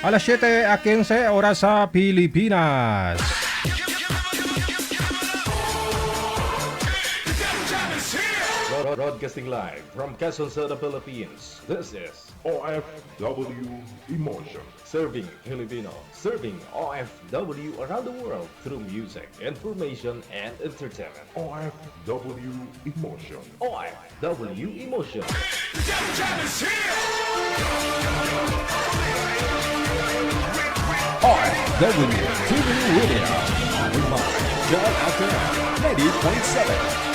Alas 7:15 oras sa Pilipinas. Broadcasting live from Quezon City, Philippines. This is OFW Emotion. Serving Filipino, serving OFW around the world through music, information, and entertainment. OFW Emotion. OFW Emotion. OFW TV Radio. John FM 90.7.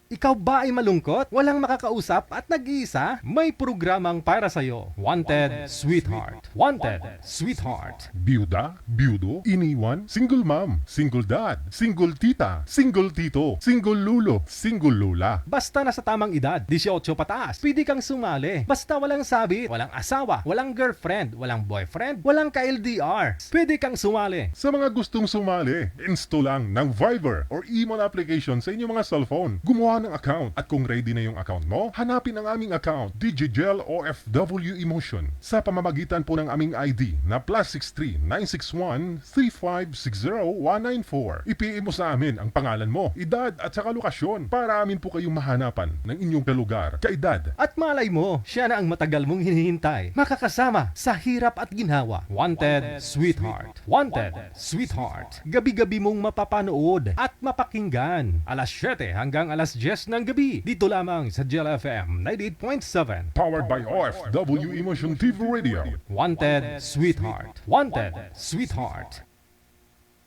Ikaw ba ay malungkot? Walang makakausap at nag-iisa? May programang para sa'yo. Wanted Sweetheart. Wanted Sweetheart. Byuda, byudo, iniwan, single mom, single dad, single tita, single tito, single lulo, single lula. Basta nasa tamang edad, 18 pataas, pwede kang sumali. Basta walang sabit, walang asawa, walang girlfriend, walang boyfriend, walang ka-LDR. Pwede kang sumali. Sa mga gustong sumali, install lang ng Viber or email application sa inyong mga cellphone. Gumawa ng account at kung ready na yung account mo, hanapin ang aming account, DJGel OFW Emotion, sa pamamagitan po ng aming ID na +63 961 3560194. I-PM mo sa amin ang pangalan mo, edad at saka lokasyon para amin po kayong mahanapan ng inyong kalugar, kaedad. At malay mo, siya na ang matagal mong hinihintay. Makakasama sa hirap at ginhawa. Wanted Sweetheart. Wanted Sweetheart. Gabi-gabi mong mapapanood at mapakinggan. Alas 7 hanggang alas 10 ng gabi. Dito lamang sa Gel FM 98.7. Powered by OFW Emotion TV Radio. Wanted Sweetheart. Wanted Sweetheart.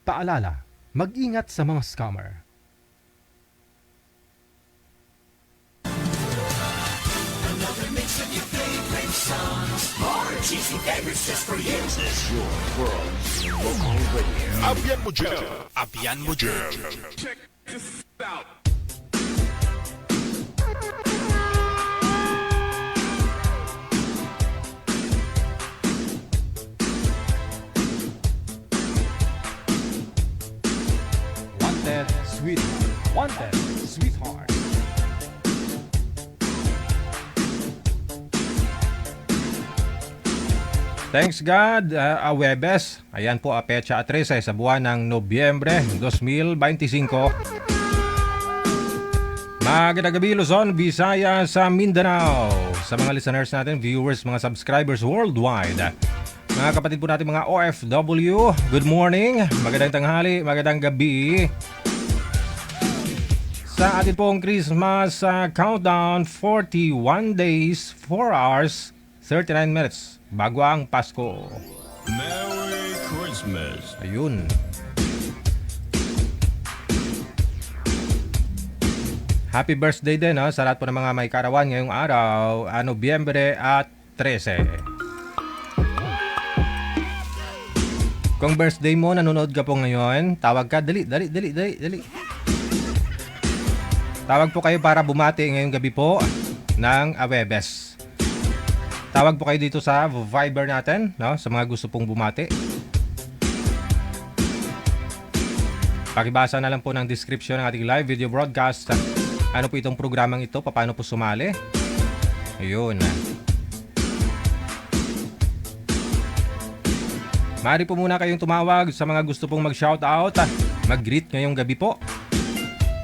Paalala, mag-ingat sa mga scammer. Abian mo dyan. Abian mo dyan. Wanted Sweetheart. Wanted Sweetheart. Thanks God, Webes. Ayan po, Pecha 13 sa buwan ng Nobyembre 2025. Magandang gabi, Luzon, Visayas, sa Mindanao. Sa mga listeners natin, viewers, mga subscribers worldwide. Mga kapatid po natin, mga OFW, good morning, magandang tanghali, magandang gabi. Sa atin pong Christmas countdown, 41 days, 4 hours, 39 minutes. Bago ang Pasko. Merry Christmas. Ayun. Happy birthday din sa lahat po ng mga may karawan ngayong araw, Nobyembre at 13. Kung birthday mo, nanonood ka po ngayon, tawag ka, dali. Tawag po kayo para bumati ngayong gabi po ng Awebes. Tawag po kayo dito sa Viber natin, sa mga gusto pong bumati. Pakibasa na lang po ng description ng ating live video broadcast. Ano po itong programang ito? Paano po sumali? Ayun. Maaari po muna kayong tumawag sa mga gusto pong mag-shoutout. Mag-greet ngayong gabi po.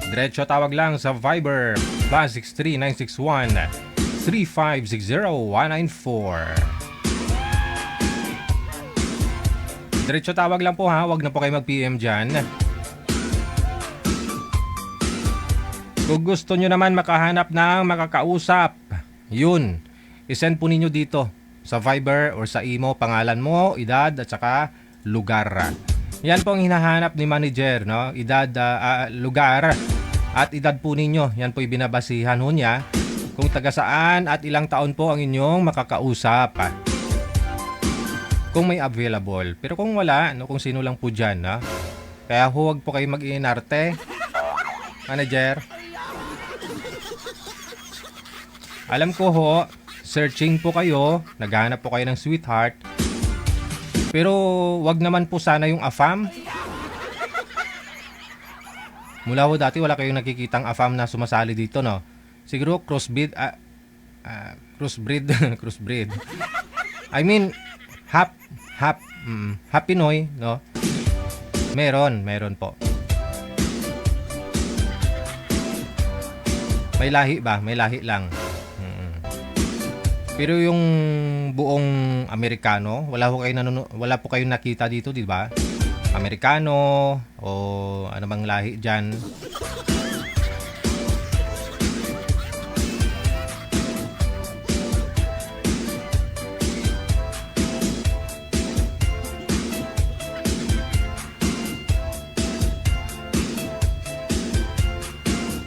Diretso tawag lang sa Viber +63 961 3560194. Diretso tawag lang po ha, wag na po kayo mag-PM dyan. Kung gusto nyo naman makahanap ng makakausap, yun, isend po ninyo dito sa Viber or sa imo, pangalan mo, edad at saka lugar. Yan po ang hinahanap ni manager, edad, lugar at edad po ninyo. Yan po yung binabasihan ho niya kung taga saan at ilang taon po ang inyong makakausap. Kung may available. Pero kung wala, kung sino lang po dyan. Kaya huwag po kayo mag-iinarte. Manager. Alam ko ho, searching po kayo, naghahanap po kayo ng sweetheart. Pero wag naman po sana yung AFAM. Mula ho dati wala kayong nakikitang AFAM na sumasali dito, no? Siguro crossbreed, crossbreed. Crossbreed. I mean, half Pinoy, no? Meron po. May lahi ba? May lahi lang. Pero yung buong Amerikano, wala po kayong nakita dito, di ba? Amerikano o ano bang lahi diyan.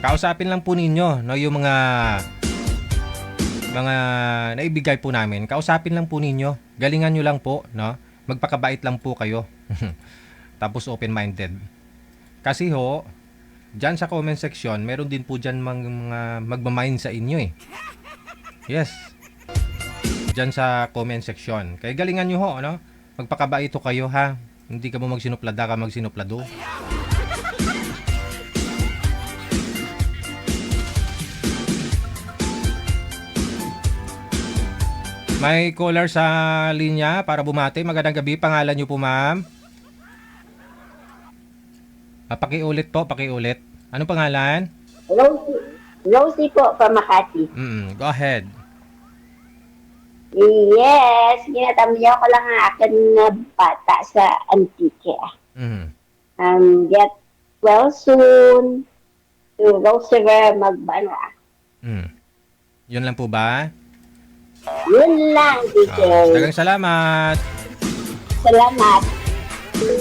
Kausapin lang po ninyo, no, yung mga naibigay po namin. Kausapin lang po ninyo. Galingan nyo lang po, no? Magpakabait lang po kayo. Tapos open-minded. Kasi ho, dyan sa comment section, meron din po dyan mga magmamind sa inyo eh. Yes. Dyan sa comment section. Kaya galingan nyo ho, no? Magpakabait ho kayo ha. Hindi ka mo magsinuplada ka magsinuplado. May caller sa linya para bumati. Magandang gabi. Pangalan nyo po, ma'am? Pakiulit po, pakiulit. Anong pangalan? Rosie po, from Makati. Go ahead. Yes, ginatamyaw ko lang ang akin na bata sa Antique. Get well soon. To Roosevelt magbana. Yun lang po ba? Yun lang, DJ. Dagang salamat. Salamat.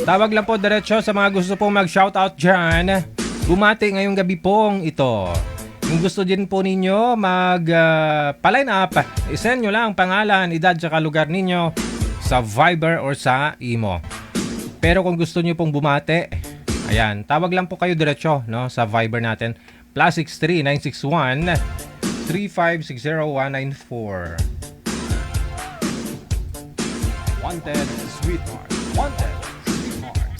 Tawag lang po diretso sa mga gusto pong mag-shoutout dyan. Bumati ngayong gabi pong ito. Kung gusto din po ninyo pa-line up, isend nyo lang pangalan, edad, tsaka lugar ninyo sa Viber or sa Imo. Pero kung gusto nyo pong bumati, ayan, tawag lang po kayo diretso, no, sa Viber natin. +63 961 3560194. Wanted sweetheart. Wanted sweetheart.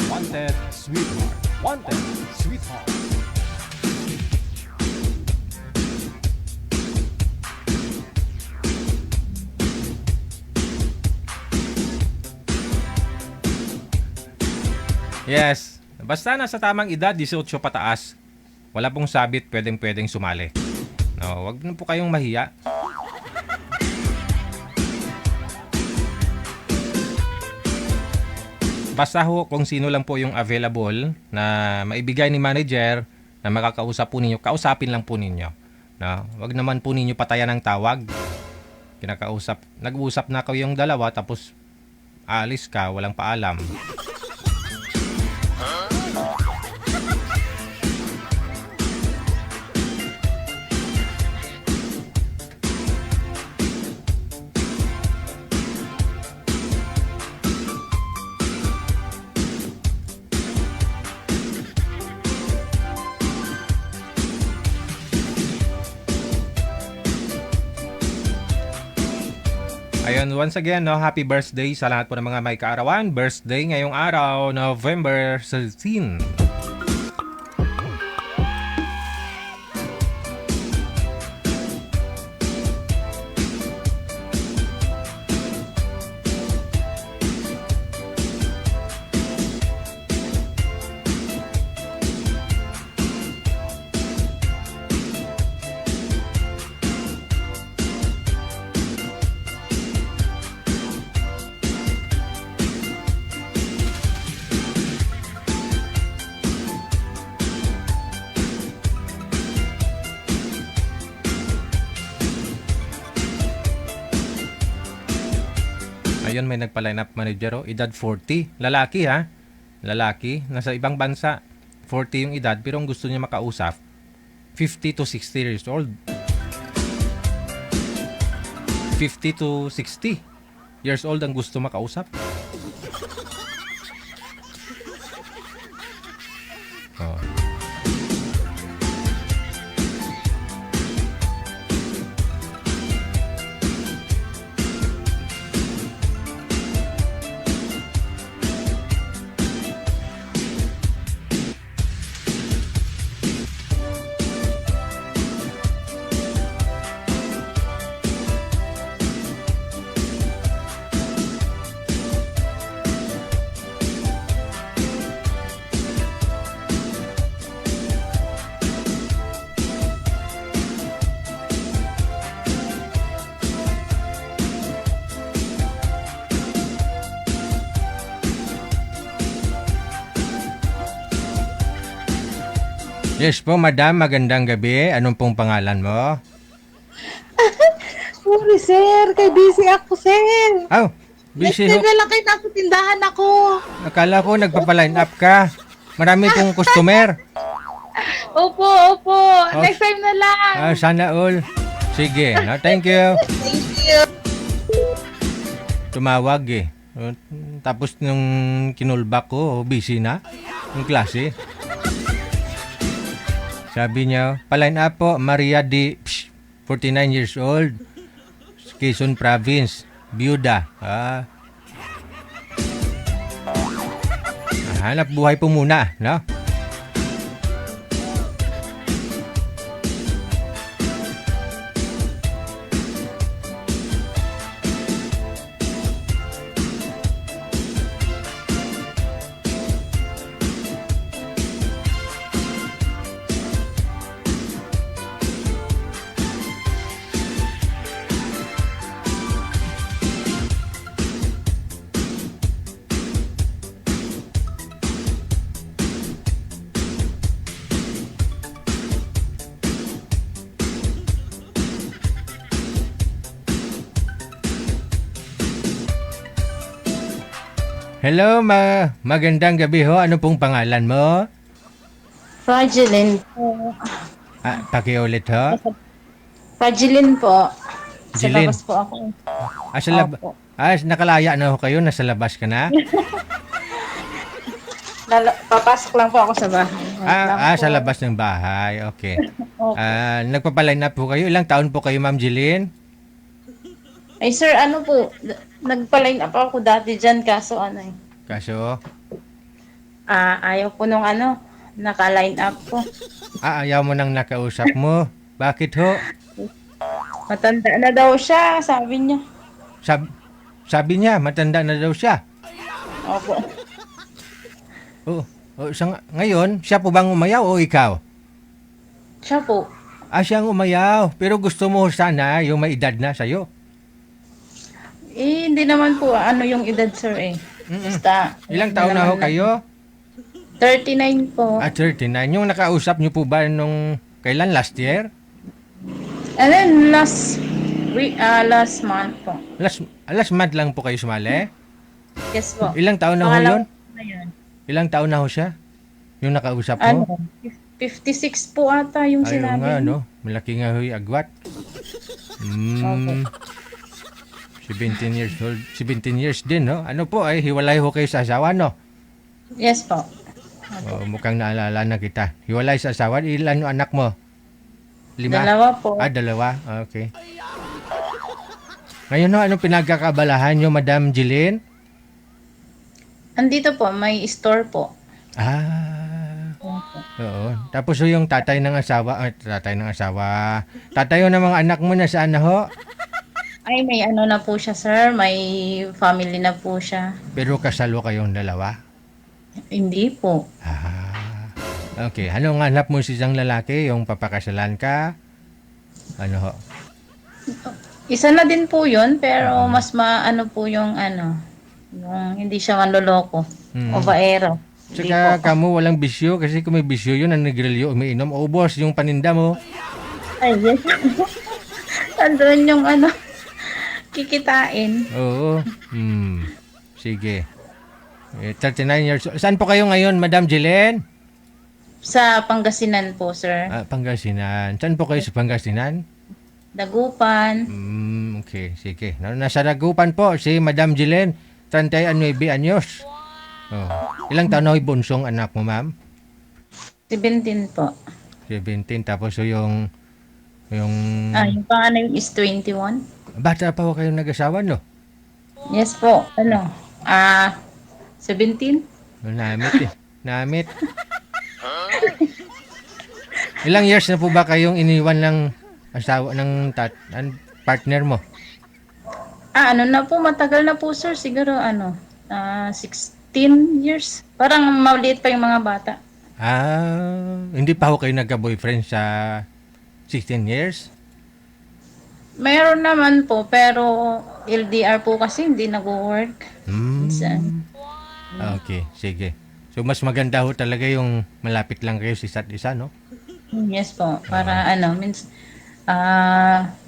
Wanted sweetheart. Wanted sweetheart. Yes. Basta nasa tamang edad, 18 pataas. Wala pong sabit, pwedeng sumali. No, wag na po kayong mahiya. Basta ho kung sino lang po yung available na maibigay ni manager na makakausap po ninyo, kausapin lang po ninyo. No, wag naman po ninyo patayan ng tawag. Nag-uusap na kayong dalawa tapos aalis ka, walang paalam. Ayun, once again, no, happy birthday sa lahat po ng mga may kaarawan. Birthday ngayong araw, November 13. Ayun, may nagpa-line up manager, edad 40. Lalaki ha? Lalaki, nasa ibang bansa. 40 yung edad, pero ang gusto niya makausap, 50 to 60 years old. 50 to 60 years old ang gusto makausap. Oh. Yes po, madam. Magandang gabi. Anong pong pangalan mo? Sorry, sir. Kay busy ako, sir. Oh, busy ho. Naglalakay na ako, tindahan ako. Akala ko nagpapaline up ka. Marami pong customer. Opo, opo. Next time na lang. Sana all. Sige. No, thank you. Thank you. Tumawag eh. Tapos nung kinulbak ko, busy na. Yung klase. Sabi niya, paline up po, Maria D. 49 years old. Quezon Province. Byuda. Hanap buhay po muna, no? Hello, magandang gabi ho. Ano pong pangalan mo? Fragilin po. Pakiulit ho. Fragilin po. Sa Jilin. labas po ako. Opo. Nakalaya na ho kayo? Nasa labas ka na? Papasok lang po ako sa bahay. Sa labas ng bahay. Okay. Opo. Nagpapaline up po kayo. Ilang taon po kayo, Ma'am Jilin? Ay, sir, ano po? Nagpa-line up ako dati dyan, kaso ano eh. Kaso, Ayaw po nung ano, naka-line up po. ayaw mo nang nakausap mo. Bakit ho? Matanda na daw siya, sabi niya. Sabi niya, matanda na daw siya. Opo. Ngayon, siya po bang umayaw o ikaw? Siya po. Siya ang umayaw. Pero gusto mo sana yung may edad na sa'yo. Hindi naman po ano yung edad, sir eh. Basta. Ilang taon na ho kayo? 39 po. 39. Yung nakausap niyo po ba nung kailan? Last year? And then last month po. Last month lang po kayo sumali? Yes po. Ilang taon na ho yun? Na yun. Ilang taon na ho siya? Yung nakausap Ano? mo? 56 po ata yung Ayun sinabi. nga, niya. no? Malaki nga ho'y agwat. 17 years old. 17 years din, no? Ano po, hiwalay ho kayo sa asawa, no? Yes po. Mukhang naalala na kita. Hiwalay sa asawa. Ilan yung anak mo? 5? Dalawa po. Dalawa? Okay. Ngayon, no, anong pinagkakabalahan nyo, Madam Jilin? Andito po, may store po. Oo. Tapos yung tatay ng asawa, tatay ng mga anak mo na saan na ho? Ay, may ano na po siya, sir. May family na po siya. Pero kasalo kayong dalawa? Hindi po. Okay. Anong hanap mo sa isang lalaki? Yung papakasalan ka? Ano ho? Isa na din po yun, pero mas maano po yung ano, yung hindi siya manloloko. O baero. Hindi Tsaka po. kamo walang bisyo kasi kung may bisyo yun, ang nagrilyo, umiinom. Ubos yung paninda mo. Ay, yes. Andun yung ano, kikitain. Oo. Sige. 39 years old. Saan po kayo ngayon, Madam Jilin? Sa Pangasinan po, sir. Pangasinan. Saan po kayo sa Pangasinan? Dagupan. Okay, sige. Nasa Dagupan po si Madam Jilin, 39 anyos. Ilang taon na ho'y bunsong anak mo, ma'am? 17 po. 17. Tapos yung Yung panganay is 21. bata pa ho kayong nag-asawa, no? Yes po. Ano? 17? Namit. Ilang years na po ba kayong iniwan ng asawa ng partner mo? Ano na po, matagal na po, sir. Siguro 16 years. Parang mauliit pa yung mga bata. Hindi pa ho kayo nagka-boyfriend sa 16 years? Meron naman po, pero LDR po kasi hindi nag-work. Minsan. Okay, sige. So mas maganda ho talaga yung malapit lang kayo sa isa't isa, no? Yes po, para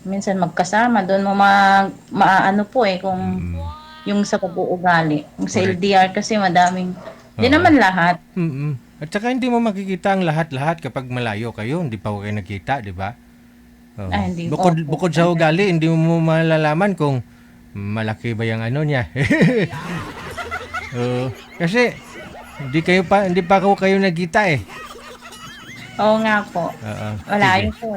minsan magkasama, doon mo maano po kung yung sa pag-uugali. Yung sa Correct. LDR kasi madaming, di Oo. naman lahat. Mm. At saka hindi mo makikita ang lahat-lahat kapag malayo kayo, hindi pa ho kayo nagkita, di ba? Oo. Hindi. Bukod sa ugali, hindi mo malalaman kung malaki ba yung ano niya. Oo. Kasi hindi pa kayo nagkita eh. Oo nga po. Oo. Malayo Sige. po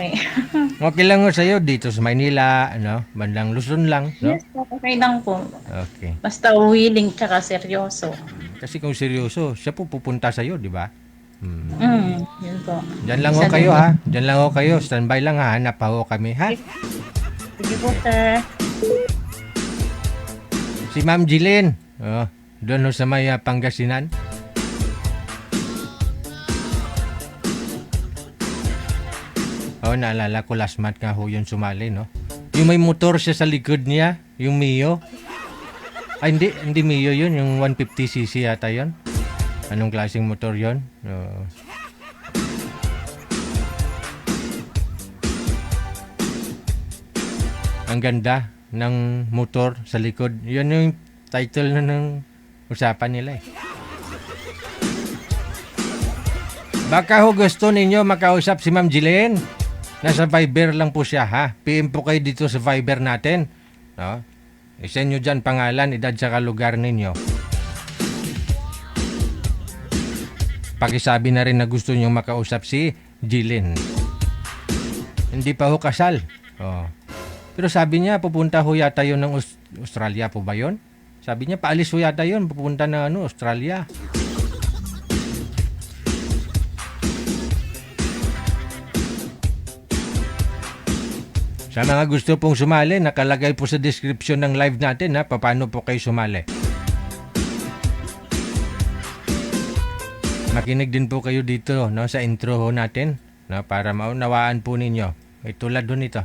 Okay lang ho sa'yo dito sa Maynila, ano, bandang Luzon lang, no? Yes po, okay lang po. Okay. Basta willing tsaka seryoso. Kasi kung seryoso, siya po pupunta sa'yo, di ba? Yun po. Diyan lang ho Isa kayo din. ha. Diyan lang ho kayo. Standby lang ha. Hanap pa ho kami ha. Sige po, sir. Si Ma'am Jilin. Oh, doon ho sa may Pangasinan. Oh, naalala ko last month nga ho yun sumali, no? Yung may motor siya sa likod niya, yung Mio. Ay, hindi Mio yun, yung 150cc yata yun. Anong klaseng motor yun? Oo. Ang ganda ng motor sa likod. Yun yung title na ng usapan nila eh. Baka ho gusto ninyo makausap si Ma'am Jillian. Nasa Viber lang po siya ha. PM po kayo dito sa Viber natin. No? I-send nyo dyan pangalan, edad saka lugar ninyo. Pakisabi na rin na gusto nyo makausap si Jillian. Hindi pa ho kasal. Oh. Pero sabi niya, pupunta ho yata yun ng Australia po ba yun? Sabi niya, paalis ho yata yun, pupunta na Australia. Sa mga gusto pong sumali, nakalagay po sa description ng live natin ha, paano po kayo sumali. Makinig din po kayo dito no, sa intro ho natin no, para maunawaan po ninyo. May tulad ho nito.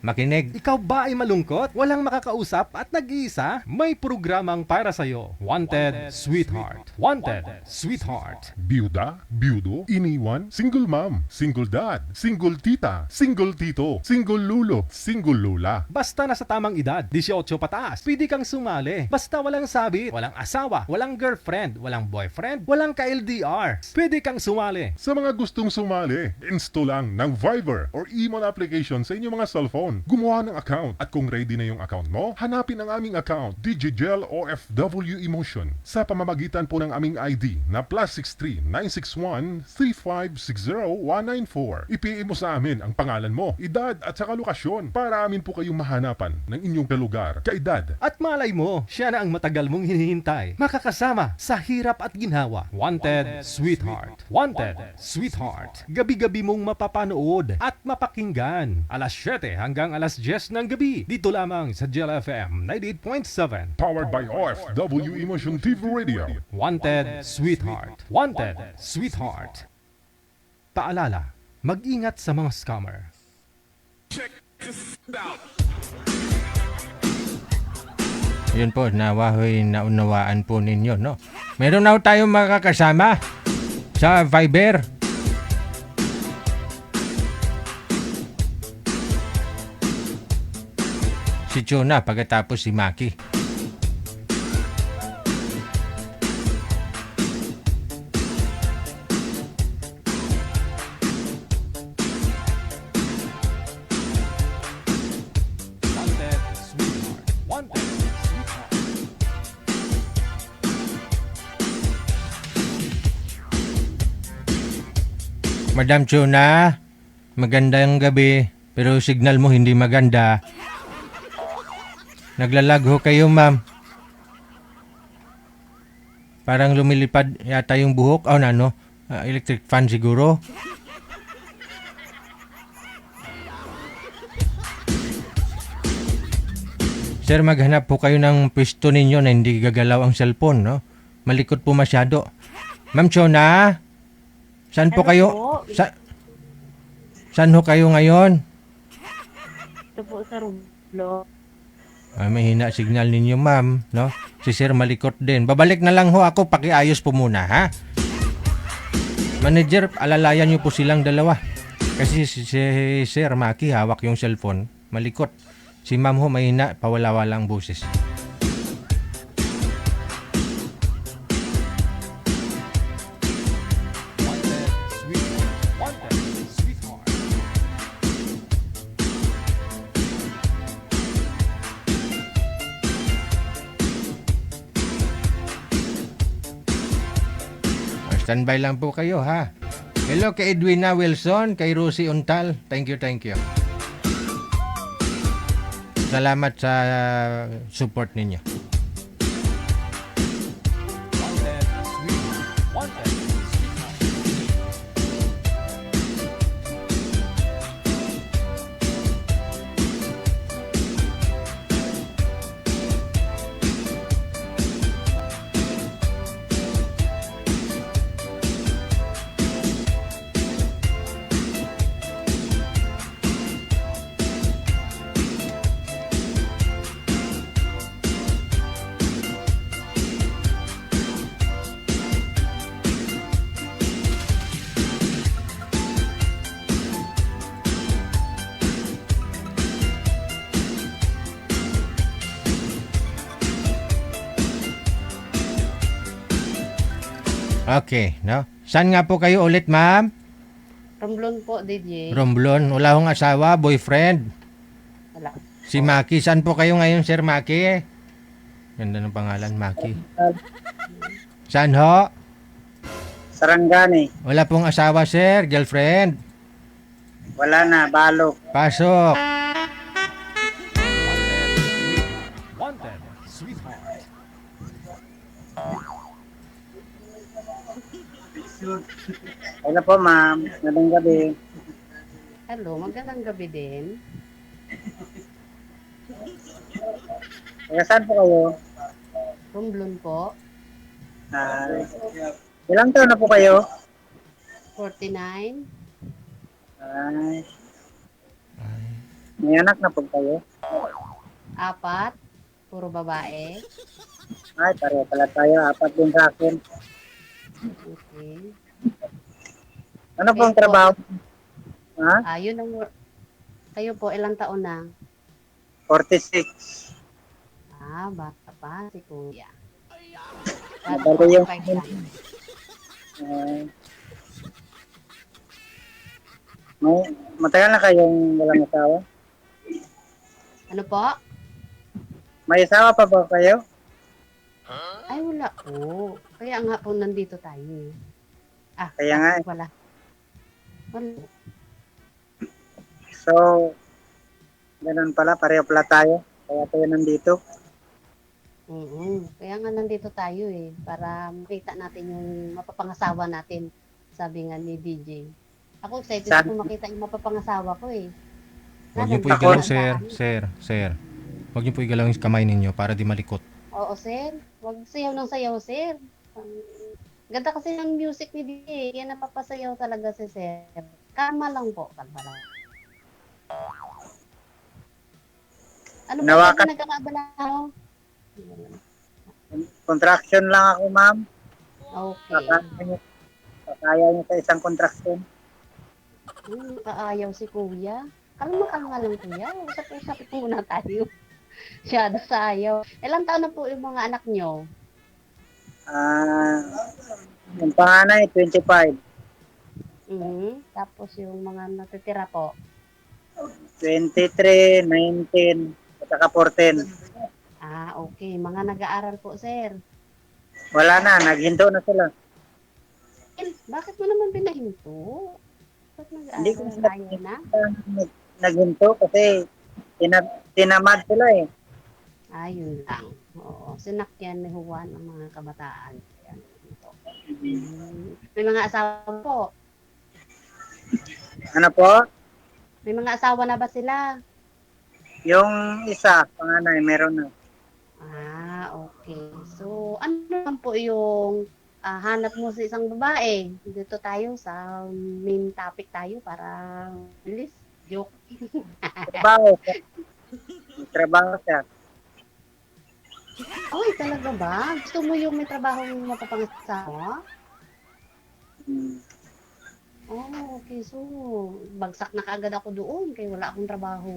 Makinig. Ikaw ba ay malungkot? Walang makakausap at nag-iisa? May programang para sa'yo. Wanted, Sweetheart. Wanted, Sweetheart. Byuda, byudo, iniwan, single mom, single dad, single tita, single tito, single lulo, single lula. Basta nasa tamang edad, 18 pataas, pwede kang sumali. Basta walang sabit, walang asawa, walang girlfriend, walang boyfriend, walang ka-LDR. Pwede kang sumali. Sa mga gustong sumali, install lang ng Viber or Emon application sa inyong mga cellphone. Gumawa ng account at kung ready na yung account mo, hanapin ang aming account, DigiGel OFW Emotion, sa pamamagitan po ng aming ID na +63 961 3560 194. I-PM mo sa amin ang pangalan mo, edad at saka lokasyon para amin po kayong mahanapan ng inyong kalugar, kaedad. At malay mo, siya na ang matagal mong hinihintay. Makakasama sa hirap at ginhawa. Wanted, Sweetheart. Wanted, Sweetheart. Gabi-gabi mong mapapanood at mapakinggan. Alas 7 hanggang alas 10 ng gabi. Dito lamang sa Gel FM 98.7. Powered by OFW Emotion TV Radio. Wanted, Sweetheart. Wanted, Sweetheart. Paalala, mag-ingat sa mga scammer. Yun po, nawahoy naunawaan po ninyo, no? Meron na ho tayong makakasama sa Viber. Si Chona, pagkatapos si Maki. Wanted, Sweetheart. Wanted, Sweetheart. Madam Chona, magandang gabi, pero signal mo hindi maganda. Naglalag ho kayo, ma'am. Parang lumilipad yata yung buhok. Oh, ano? Electric fan siguro. Sir, maghanap po kayo ng pwesto ninyo na hindi gagalaw ang cellphone, no? Malikot po masyado. Ma'am Chona, saan po Ano kayo? po? Saan ho kayo ngayon? Ito po sa Rublo. May hina signal ninyo, ma'am, no? Si sir malikot din. Babalik na lang ho ako, pakiayos po muna, ha? Manager, alalayan niyo po silang dalawa. Kasi si Sir Maki hawak yung cellphone, malikot. Si ma'am ho mahina, pawala-wala ang boses. Wanted, sweetheart. Standby lang po kayo, ha? Hello kay Edwina Wilson, kay Rosie Untal. Thank you, thank you. Salamat sa support ninyo. Wanted, sweetheart. Wanted, sweetheart. Okay, no? Saan nga po kayo ulit, ma'am? Romblon po, DJ. Romblon. Wala hong asawa, boyfriend. Wala. Si Maki, saan po kayo ngayon, Sir Maki? Ganda ng pangalan, Maki. Saan ho? Sarangani. Wala pong asawa, sir. Girlfriend. Wala na, balo. Pasok. Wanted, sweetheart. Wala po, ma'am. Magandang gabi. Hello, magandang gabi din. Taga saan po kayo? Romblon po, Ilang taon na po kayo? 49. Ay. May anak na po kayo? 4, puro babae. Ay, pareho pala tayo. 4 din sa akin. Okay. Ano pong trabaho? Ha? Yun ang... Kayo po, ilang taon na? 46. Bata pa, si Kuya. Madali yung... 45 lang. Matagal na kayong walang asawa? Ano po? May asawa pa ba kayo? Ay, wala po. Kaya nga po nandito tayo. Kaya nga eh. Wala. Wala. So, ganun pala. Pareho pala tayo. Kaya tayo nandito. Kaya nga nandito tayo eh. Para makita natin yung mapapangasawa natin. Sabi nga ni DJ. Ako excited Saan? ako makita yung mapapangasawa ko eh. Huwag niyo po Ako- igalaw, sir. Huwag niyo po igalaw yung kamay ninyo para di malikot. Oo, sir. Huwag sayaw ng sayaw, sir. Ganda kasi ng music ni DJ. Yan napapasayaw talaga si sir. Kalma lang po. Kalma lang. Ano ba Nawakan- yung nagkakabala ako? Contraction lang ako, ma'am. Okay. Kaya niyo sa isang contraction. Kaayaw si kuya. Kalma lang kuya. Usap-usap muna tayo. Siyado sa ayaw. Ilang taon na po yung mga anak nyo? Yung panganay, 25. Tapos yung mga natitira po. 23, 19, at saka 14. Okay. Mga nag-aaral po, sir. Wala na, naghinto na sila. Bakit mo naman pinahinto? Bakit Hindi ko nag-aaral? Ayaw na? Naghinto kasi tinamad sila eh. Yun lang. Oo. Sinakyan ni Juan ang mga kabataan. Yan. May mga asawa po. Ano po? May mga asawa na ba sila? Yung isa, panganay, meron na. Okay. So, ano naman po yung hanap mo sa isang babae? Dito tayo sa main topic tayo para bilis. Joke. Trabaho. Trabaho siya. Ay, talaga ba? Gusto mo yung may trabaho mapapangasawa? Hmm. Oh, okay. So, bagsak na kaagad ako doon kaya wala akong trabaho.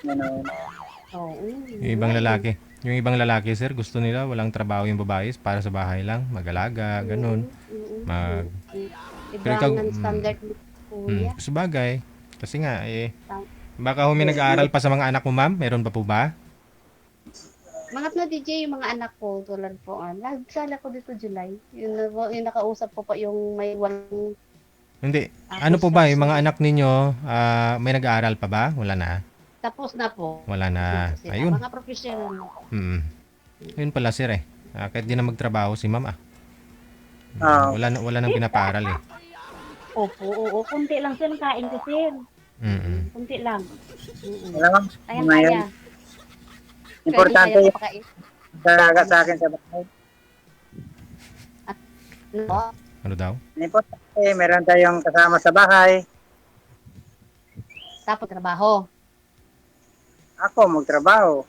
Ano, Oo. Yung ibang lalaki. Yung ibang lalaki, sir, gusto nila walang trabaho yung babae para sa bahay lang, mag-alaga, ganun. Mag Pero ikaw, Iba ang standard ni Kuya. sabagay. Kasi nga, Tam- baka may nag-aaral pa sa mga anak mo, ma'am? Meron pa po ba? Mga na DJ, yung mga anak ko, tulad po, nagsala ko dito July. Yung nakausap ko pa yung may walang Hindi. Ano po ba, yung mga anak ninyo, may nag-aaral pa ba? Wala na. tapos na po. Wala na. Sila, Ayun. mga professional na. Mm. Yun pala, sir, eh. Kahit di na magtrabaho si ma'am, Ah. Wala nang pinapaaral, eh. Opo, oo. Kunti lang sila kain ko, sir. Mm. Kunti lang. alam mo, Kaya ngayon, kaya. importante Kaya yung papakain. dalaga sa akin sa bahay. No? Ano daw? Importante, meron tayong kasama sa bahay. Tapos trabaho. Ako, magtrabaho.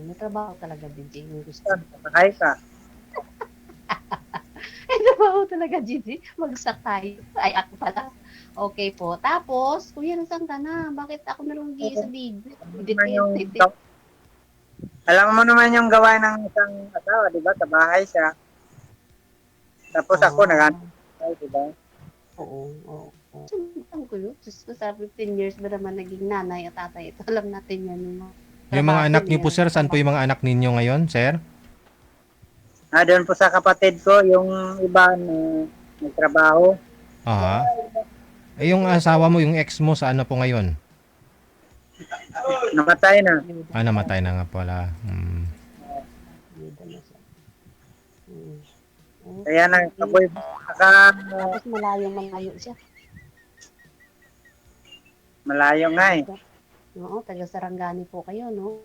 May trabaho talaga, DJ. Yung gusto. Sa bahay ka. May trabaho talaga, Gigi. Magsakay. Ay, ako pala. Okay po. Tapos, kuya, nasaan ka na? Bakit ako na lang sa video? Alam mo naman yung gawain ng isang asawa, di ba? Sa bahay siya. Tapos ako, nag-antay, di ba? Oo, oo. Saan ko yun? Diyos ko, sa 15 years ba naman naging nanay at tatay? Ito, alam natin yan. Yung mga anak niyo po, sir, saan po yung mga anak ninyo ngayon, sir? Doon po sa kapatid ko, yung iba na nagtrabaho. Aha. Eh, yung asawa mo, yung ex mo, saan na po ngayon? Namatay na. Namatay na nga pala. Kaya nakaboy, Tapos malayo siya. malayo nga eh. Oo, taga Sarangani po kayo, no?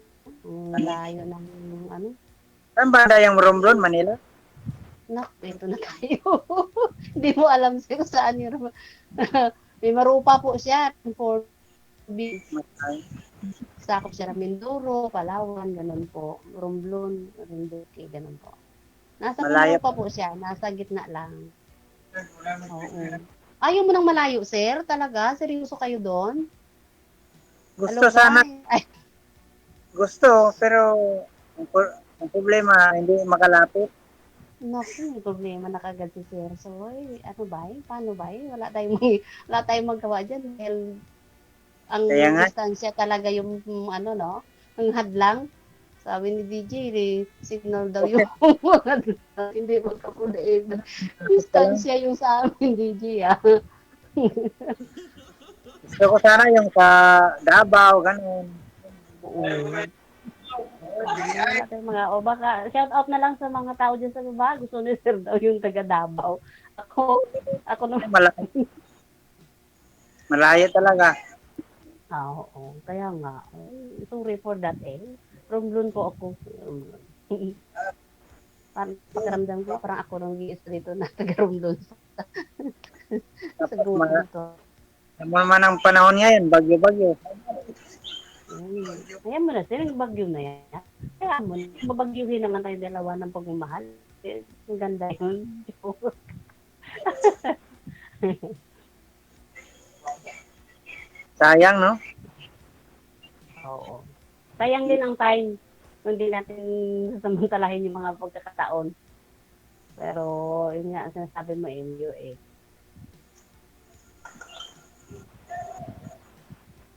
Malayo ng ano? Saan ba yung Romblon, Manila? Nak, ito na tayo. Hindi mo alam siya kung saan yung may marupa po siya. For sakop siya ng Mindoro, Palawan, ganun po. Romblon, Rinduque, ganun po. Nasa Malayo marupa po siya, nasa gitna lang. Oo. Ayaw mo nang malayo, sir? Talaga? Seryoso kayo doon? Gusto sana, Ay, gusto, pero ang problema, hindi makalapit. naku, may problema na kagad si Sir. So, ano ba? Paano ba? Wala tayong magawa dyan. Dahil ang Kaya nga. distansya talaga yung ano, no? Ang hadlang. Sabi ni DJ, signal daw yung hadlang. Hindi magkapunain. Distansya yung sa amin, DJ, ah. Gusto ko sana yung sa Davao, ganun. Oo. Wala tayong o baka, shout out na lang sa mga tao dyan sa baba. Gusto ni Sir daw yung taga Davao. Ako naman. Malayo talaga. Oo. Kaya nga. Sorry for that, eh. Romblon po ako. Parang pakiramdam ko, parang ako nang dito na taga-Romblon sa grupo nito. Ano naman ang panahon ngayon, bagyo-bagyo. Kaya mo na, sir, yung bagyo na yan. Kaya mo, babagyuhin naman tayo dalawa ng pagmamahal. Ang ganda yun. Sayang, no? Oo. Sayang din ang time. Hindi natin sasamantalahin yung mga pagkakataon. Pero, yun nga, sinasabi mo, MU, eh.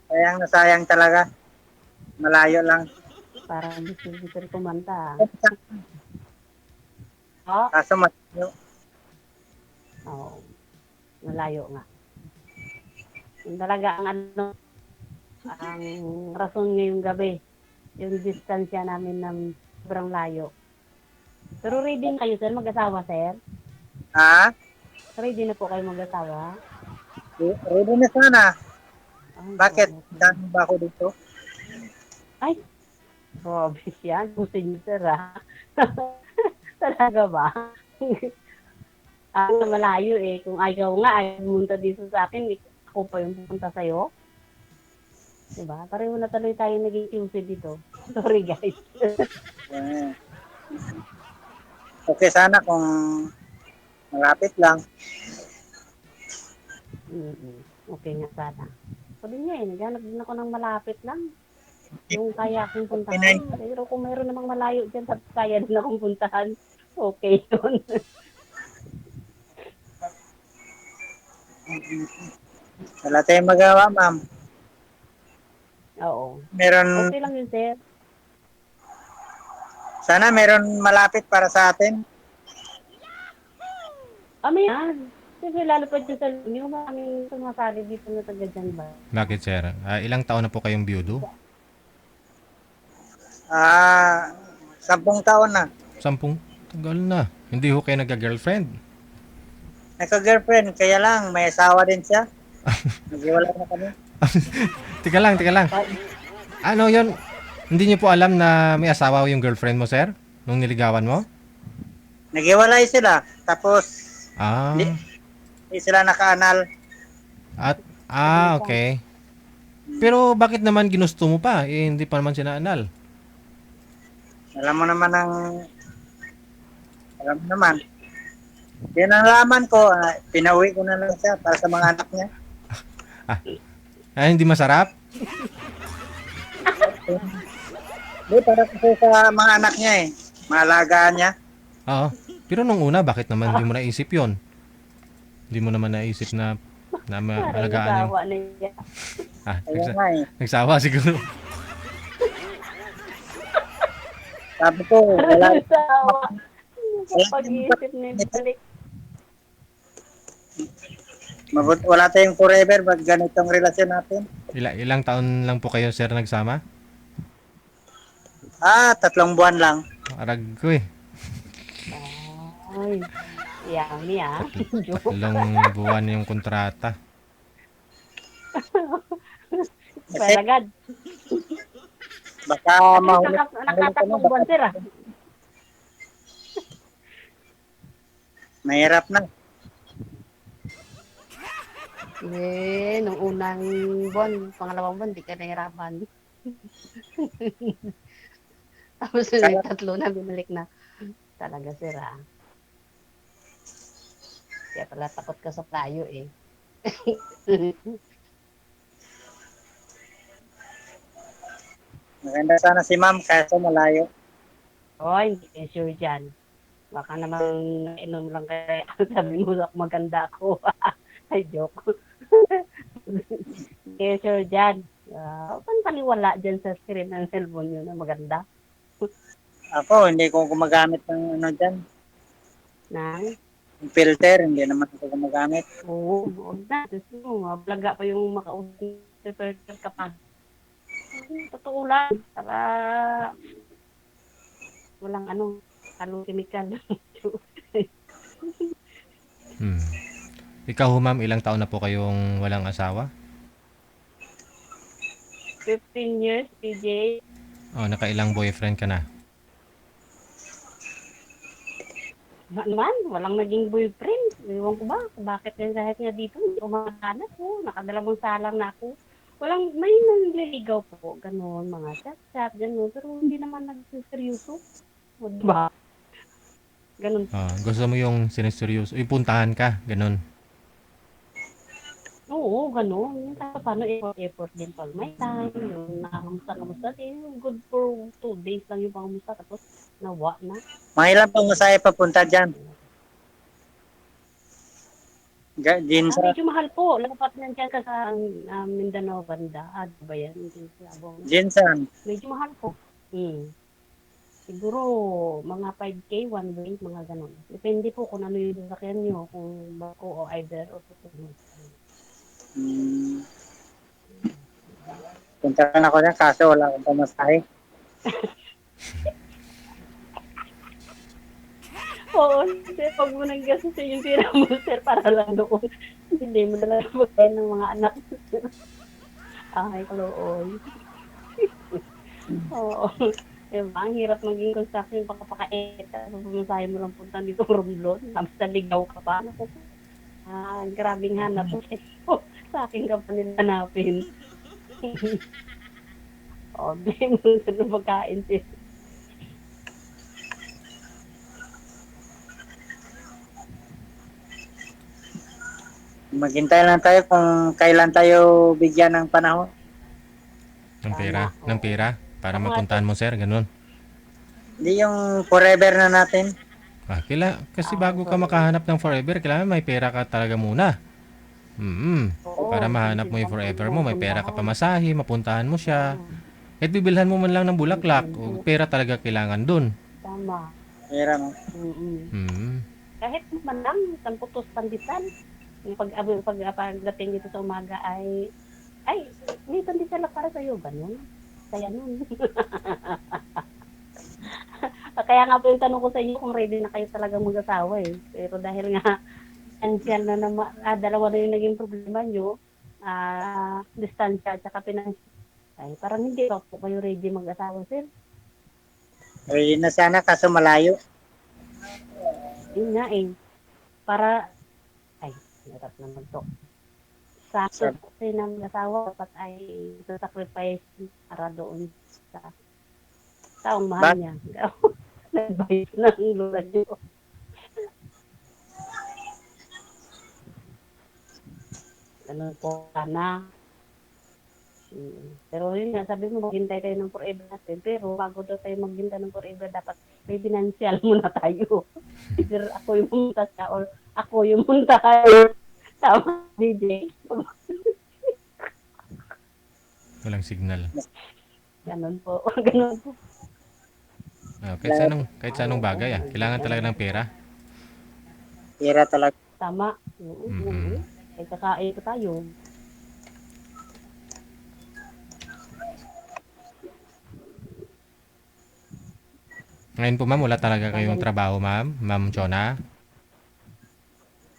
Sayang na sayang talaga. Malayo lang. Parang gusto kumanta. Kaso malayo. Oo. Malayo nga. Yung talaga ang ano, ang rason ngayong gabi, yung distansya namin ng sobrang layo. Pero ready na kayo, sir, mag-asawa, sir? Ha? Ready na po kayo mag-asawa? Ready na sana. Bakit? Dami ba ako dito? Ay, grabe yan. Gusto niyo, sir, ha? Talaga ba? Ang malayo eh. Kung ayaw nga, ayaw pumunta dito sa akin, ako pa yung pupunta sa'yo. Diba? Pareho na tuloy tayo naging QC dito. Sorry guys. Eh, Okay sana kung malapit lang. Okay nga sana. Sabi niya naghanap din ako ng malapit lang. Yung kaya akong puntahan. Pero kung mayroon namang malayo dyan, kaya din akong puntahan. Okay yun. Wala tayong magawa, ma'am. Oo. Meron, Okay lang yun, sir. sana meron malapit para sa atin. Yan. Kasi lalo pa dyan sa yung maraming sumasali dito na taga dyan ba? Bakit, sir? Ilang taon na po kayong biyudo? 10 taon na. 10? Tagal na. Hindi ho kayo nagka-girlfriend? Nagka-girlfriend, kaya lang, may asawa din siya. Naghiwalay na kami. Tika lang. Ano yon? Hindi niyo po alam na may asawa yung girlfriend mo, sir? Nung niligawan mo? Naghiwalay sila. Tapos, Ah. hindi sila naka-anal. Okay. Pero bakit naman ginusto mo pa? Hindi pa naman sinaanal. Alam mo naman. Yan ang laman ko. Pinauwi ko na lang siya para sa mga anak niya. Hindi masarap? Hindi, para kasi sa mga anak niya eh. Maalagaan niya. Oo. Pero nung una, bakit naman hindi mo naisip yon? Hindi mo naman naisip na maalagaan yung... Nagawa na niya. Kaya nga eh. Nagsawa siguro. Sabi ko, wala. Nagawa. Pag-iisip na balik. Wala tayong forever pag ganitong relasyon natin. Ilang taon lang po kayo, sir, nagsama? 3 buwan lang. Arag ko eh. Ay, yummy ah. Tatlong buwan yung kontrata. Palagad. Baka mahuli. Nakatatlong buwan sir ah. Mahirap na. Nung unang buwan, pangalawang buwan, di ka nahirapan. Tapos yung tatlo na, binalik na. Talaga sir ah. Kaya pala takot ka sa playo eh. Maganda sana si ma'am, kaso malayo. Hindi ka sure dyan. Baka naman inom lang kaya sabi mo maganda ako. Ay, joke. Kaya sure dyan. Paniwala dyan sa screen ng cellphone nyo na maganda. Ako, hindi ko gumagamit ng dyan. Nang? Yung filter, hindi naman ako gumagamit. Oo, huwag na. Mablaga pa yung makausap ka pa. Totoo lang. Para walang halong chemical. Ikaw ho, ma'am, ilang taon na po kayong walang asawa? 15 years, PJ. Nakailang boyfriend ka na? Naman, walang naging boyfriend. Ewan ko ba, bakit kahit nga dito, hindi ko makahanap po. Nakadalawang salang na ako. May nanliligaw po, gano'n, mga chat-chat, gano'n. Pero hindi naman nagsiseryoso. O, diba? Gano'n. Gusto mo yung siniseryoso? Puntahan ka, ganun. Oo, gano'n. Yung paano effort din pag may time. Yung nakamusta din. Good for 2 days lang yung pangamusta. Tapos nawa na. Mga ilang pang masaya papunta dyan? Ginza. Medyo mahal po. Lapat nandiyan ka sa Mindanao banda. Ba yan? Ginsan. Medyo mahal po. Siguro mga 5K, 1 way, mga gano'n. Depende po kung ano yung sasakyan nyo. Kung bako o either o susunod. Punta na ako dyan, kaso wala akong pamasahe. Oo, sir, pag mo nang gastusin yung tira mo, sir, para lang doon. Hindi mo na lang magkain ng mga anak. Ay, kalooy. Oo. Diba, ang hirap maging construction pagkapakait. Pumasahin mo lang punta dito Romblon. Tapos naligaw ka pa. Grabing hanap. Sa akin ka pa nila hanapin. O, bigyan mo ng pagkain sis. Maghintay lang tayo kung kailan tayo bigyan ng panahon. Ng pera para mapuntahan mo, sir, ganun. Hindi yung forever na natin. Kasi bago ka makahanap ng forever, kailangan may pera ka talaga muna. Para mahanap mo yung forever mo, may pera ka pamasahe, mapuntahan mo siya. Kahit bibilhan mo man lang ng bulaklak, pera talaga kailangan dun. Tama. Pera mo. Kahit man lang, isang putos pandisan. Yung pagdating dito sa umaga ay may pandesal para sa'yo, ganun. Kaya nun. Kaya nga po yung tanong ko sa inyo kung ready na kayo talaga mag-asawa eh. Pero dahil nga, financial na naman, dalawa na yung naging problema nyo, distansya at saka financial. Ay, parang hindi pa po kayo ready mag-asawa, sir. Ready na sana kaso malayo. Yun nga eh. Para, hirap naman to. Sa kasi ng asawa, dapat ay sacrifice para doon sa taong mahal niya. Nag-bayad ng lula niyo. Ganun po sana. Pero yun nga, sabi mo, maghintay tayo ng forever natin. Pero bago daw tayo maghintay ng forever, dapat may financial muna tayo. Either ako yung munta siya or ako yung munta kayo. Tama, DJ. Walang signal. Ganun po. Ganun po. Kahit sa anong bagay, kailangan talaga ng pera. Pera talaga. Tama. Ay kakain ko tayo. Ngayon po, ma'am, wala talaga kayong trabaho, ma'am? Ma'am Chona?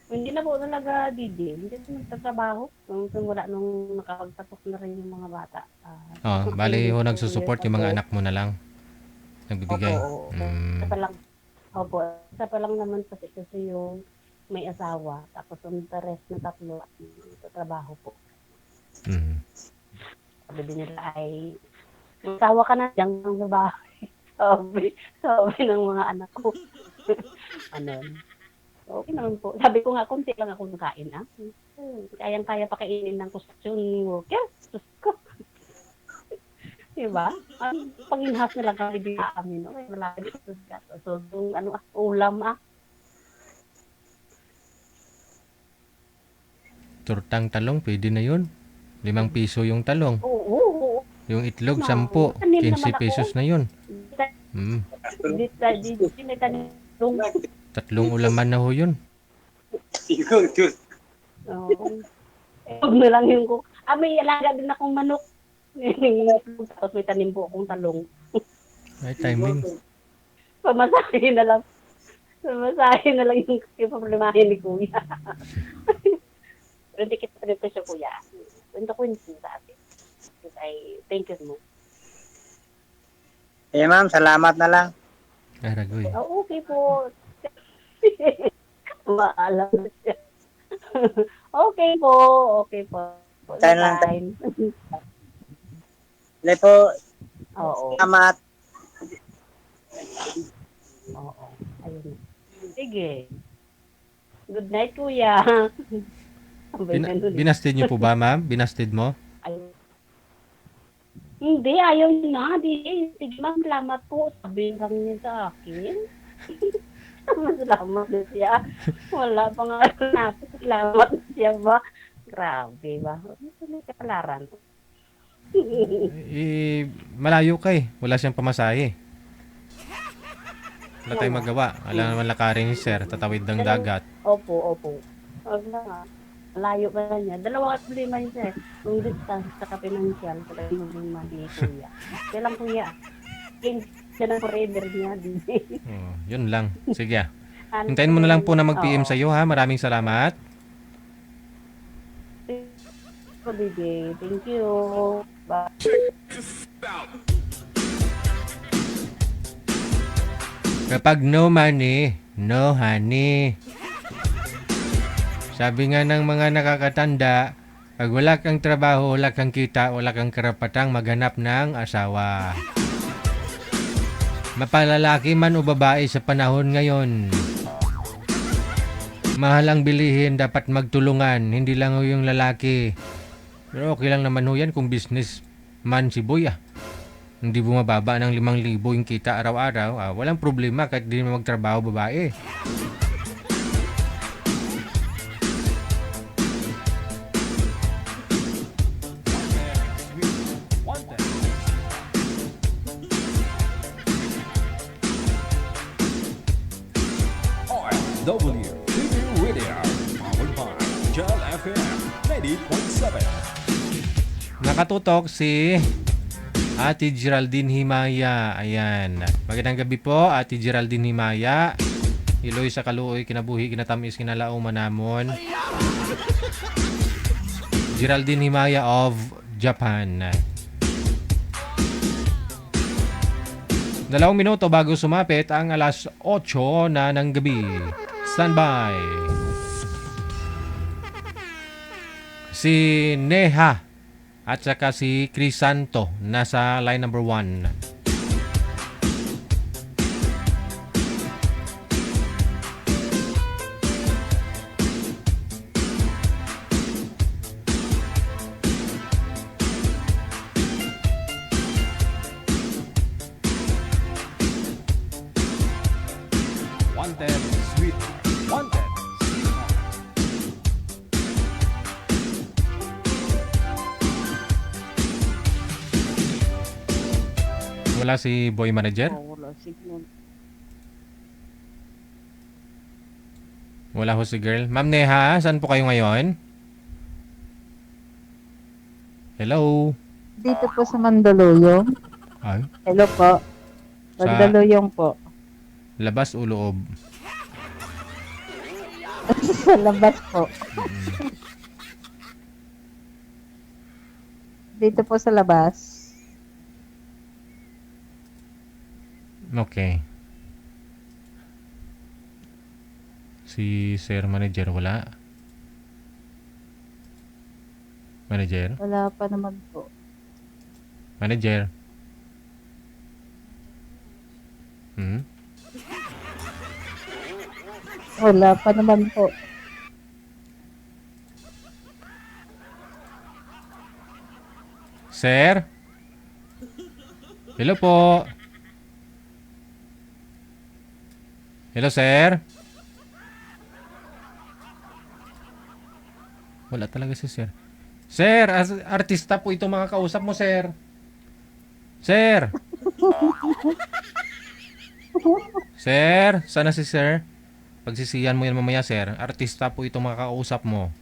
Hindi na po talaga, DJ. Hindi na nagtatrabaho. Nung nakapagtapos na rin yung mga bata. Bali ho nagsusupport yung mga anak mo na lang. Nagbibigay. Opo. Isa pa lang naman kasi yung may asawa. Tapos yung rest na tatlo sa trabaho po. Sabi din nila ay, may asawa ka na dyan sa bahay. Sabi ng mga anak ko. Okay naman po. Sabi ko nga, konti lang ako nakain, Kayang-kaya pakainin ng construction worker. Sus ko. Diba? Pag-inhas na lang kami din kami, no? Wala dito sa gato. So, yung ulam, Tortang talong, pwede na yun. 5 piso yung talong. Oo. Yung itlog, 10. 15 pesos na yun. Hindi tanim. 3 ulaman na ho yun. Huwag na lang yung ko. May alaga din akong manok. Tapos may tanim po akong talong. Ay, timing. Pamasahin na lang. Pamasahin na lang yung problemahin ni Kuya. Pero hindi kita dito siya, Kuya. Kwento ko yun sa atin. Thank you mo. Ma'am, salamat na lang. Aragoy. Okay po. Maalam na siya. Okay po. Tayo lang tayo. Po, Oo. salamat. Oo. Ayun. Sige. Good night, Kuya. Binasted niyo po ba, ma'am? Binasted mo? Hindi, ayaw niya na. Sige, ma'am, salamat po. Sabihin lang niya sa akin. Salamat na siya. Wala pa nga natin. Salamat na siya ba? Grabe ba? May kapalaran. Malayo ka eh. Wala siyang pamasahe. Wala tayong magawa. Wala naman lakarin ni sir. Tatawid ng dagat. Opo. Wag na nga. Malayo pa na niya. Dalawa problema niya siya. Yung distance sa financial. Talagang problema ni Kuya. Kaya lang Kuya. Siya ng forever niya. Yun lang. Sige. Hintayin mo na lang po na mag-PM sa iyo ha. Maraming salamat. Thank you. Bye. Kapag no money, no honey. Sabi nga ng mga nakakatanda, Pag wala kang trabaho, wala kang kita, wala kang karapatang maghanap ng asawa. Mapalalaki man o babae sa panahon ngayon. Mahal ang bilihin, dapat magtulungan, hindi lang ho yung lalaki. Pero okay lang naman ho yan kung business man si boy ah. Hindi bumababa ng 5,000 yung kita araw-araw. Walang problema kahit di naman magtrabaho babae. Wanted. OFW TV Radio, powered by Gel FM 90.7. Nakatutok si Ate Geraldine Himaya. Ayan. Magandang gabi po, Ate Geraldine Himaya. Iloy sa kaluoy, kinabuhi, kinatamis, kinalao manamon. Geraldine Himaya of Japan. 2 minuto bago sumapit ang alas 8 na ng gabi. Standby. Si Neha at saka si Crisanto nasa line number 1. Wanted, sweetheart. Wanted, sweetheart. Wala si boy manager? Wala signal. Wala ho si girl. Ma'am Neha, saan po kayo ngayon? Hello? Dito po sa Mandaluyong. Ay, Hello po. Sa- Mandaluyong po. labas o loob? Sa labas po. Dito po sa labas. Okay. Si Sir Manager wala? Manager? Wala pa naman po. Manager? Wala pa naman po. Sir? Hello po. Hello, sir? Wala talaga si sir. Sir, artista po ito mga kausap mo, sir. Sir! Sir, sana si sir? Pagsisiyan mo yan mamaya, sir. Artista po ito mga kausap mo.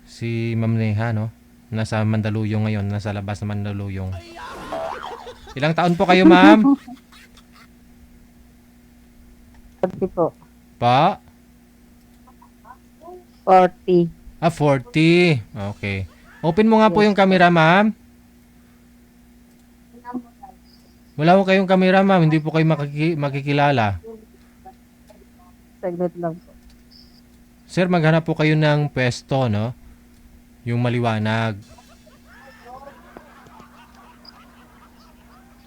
Si Ma'am Neha, no? Nasa Mandaluyong ngayon. Nasa labas ng Mandaluyong. Ilang taon po kayo, ma'am? 40 po. Pa? 40. 40. Okay. Open mo nga po yung camera, ma'am. Wala po kayong camera, ma'am. Hindi po kayo makikilala. Saglit lang po. Sir, maghanap po kayo ng pwesto, no? Yung maliwanag.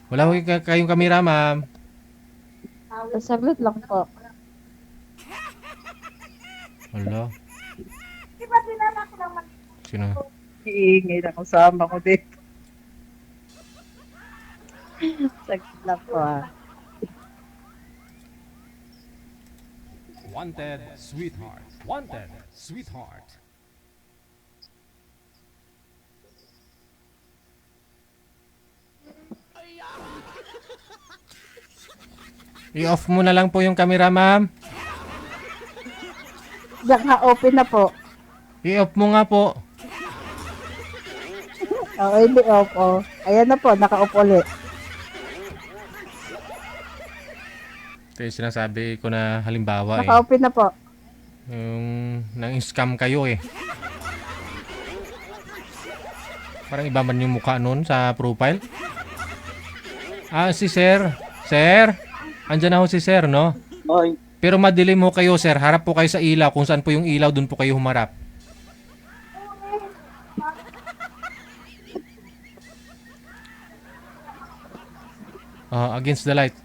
Wala po kayong camera, ma'am. Saglit lang po. Wala. Sino? Iingay na kasama ko dito. Saglit lang po Wanted, sweetheart. Wanted, sweetheart. I-off mo na lang po yung camera, ma'am. Naka-open na po. I-off mo nga po. Oo, hindi off. Oh. Ayan na po, naka-off ulit. Ito yung sinasabi ko na halimbawa Naka-open na po. Yung nang-scam kayo eh. Parang iba man yung mukha nun sa profile. Si Sir. Sir? Andyan na ho si Sir, no? Oy, Pero madilim mo kayo, sir. Harap po kayo sa ilaw. Kung saan po yung ilaw, dun po kayo humarap. Against the light.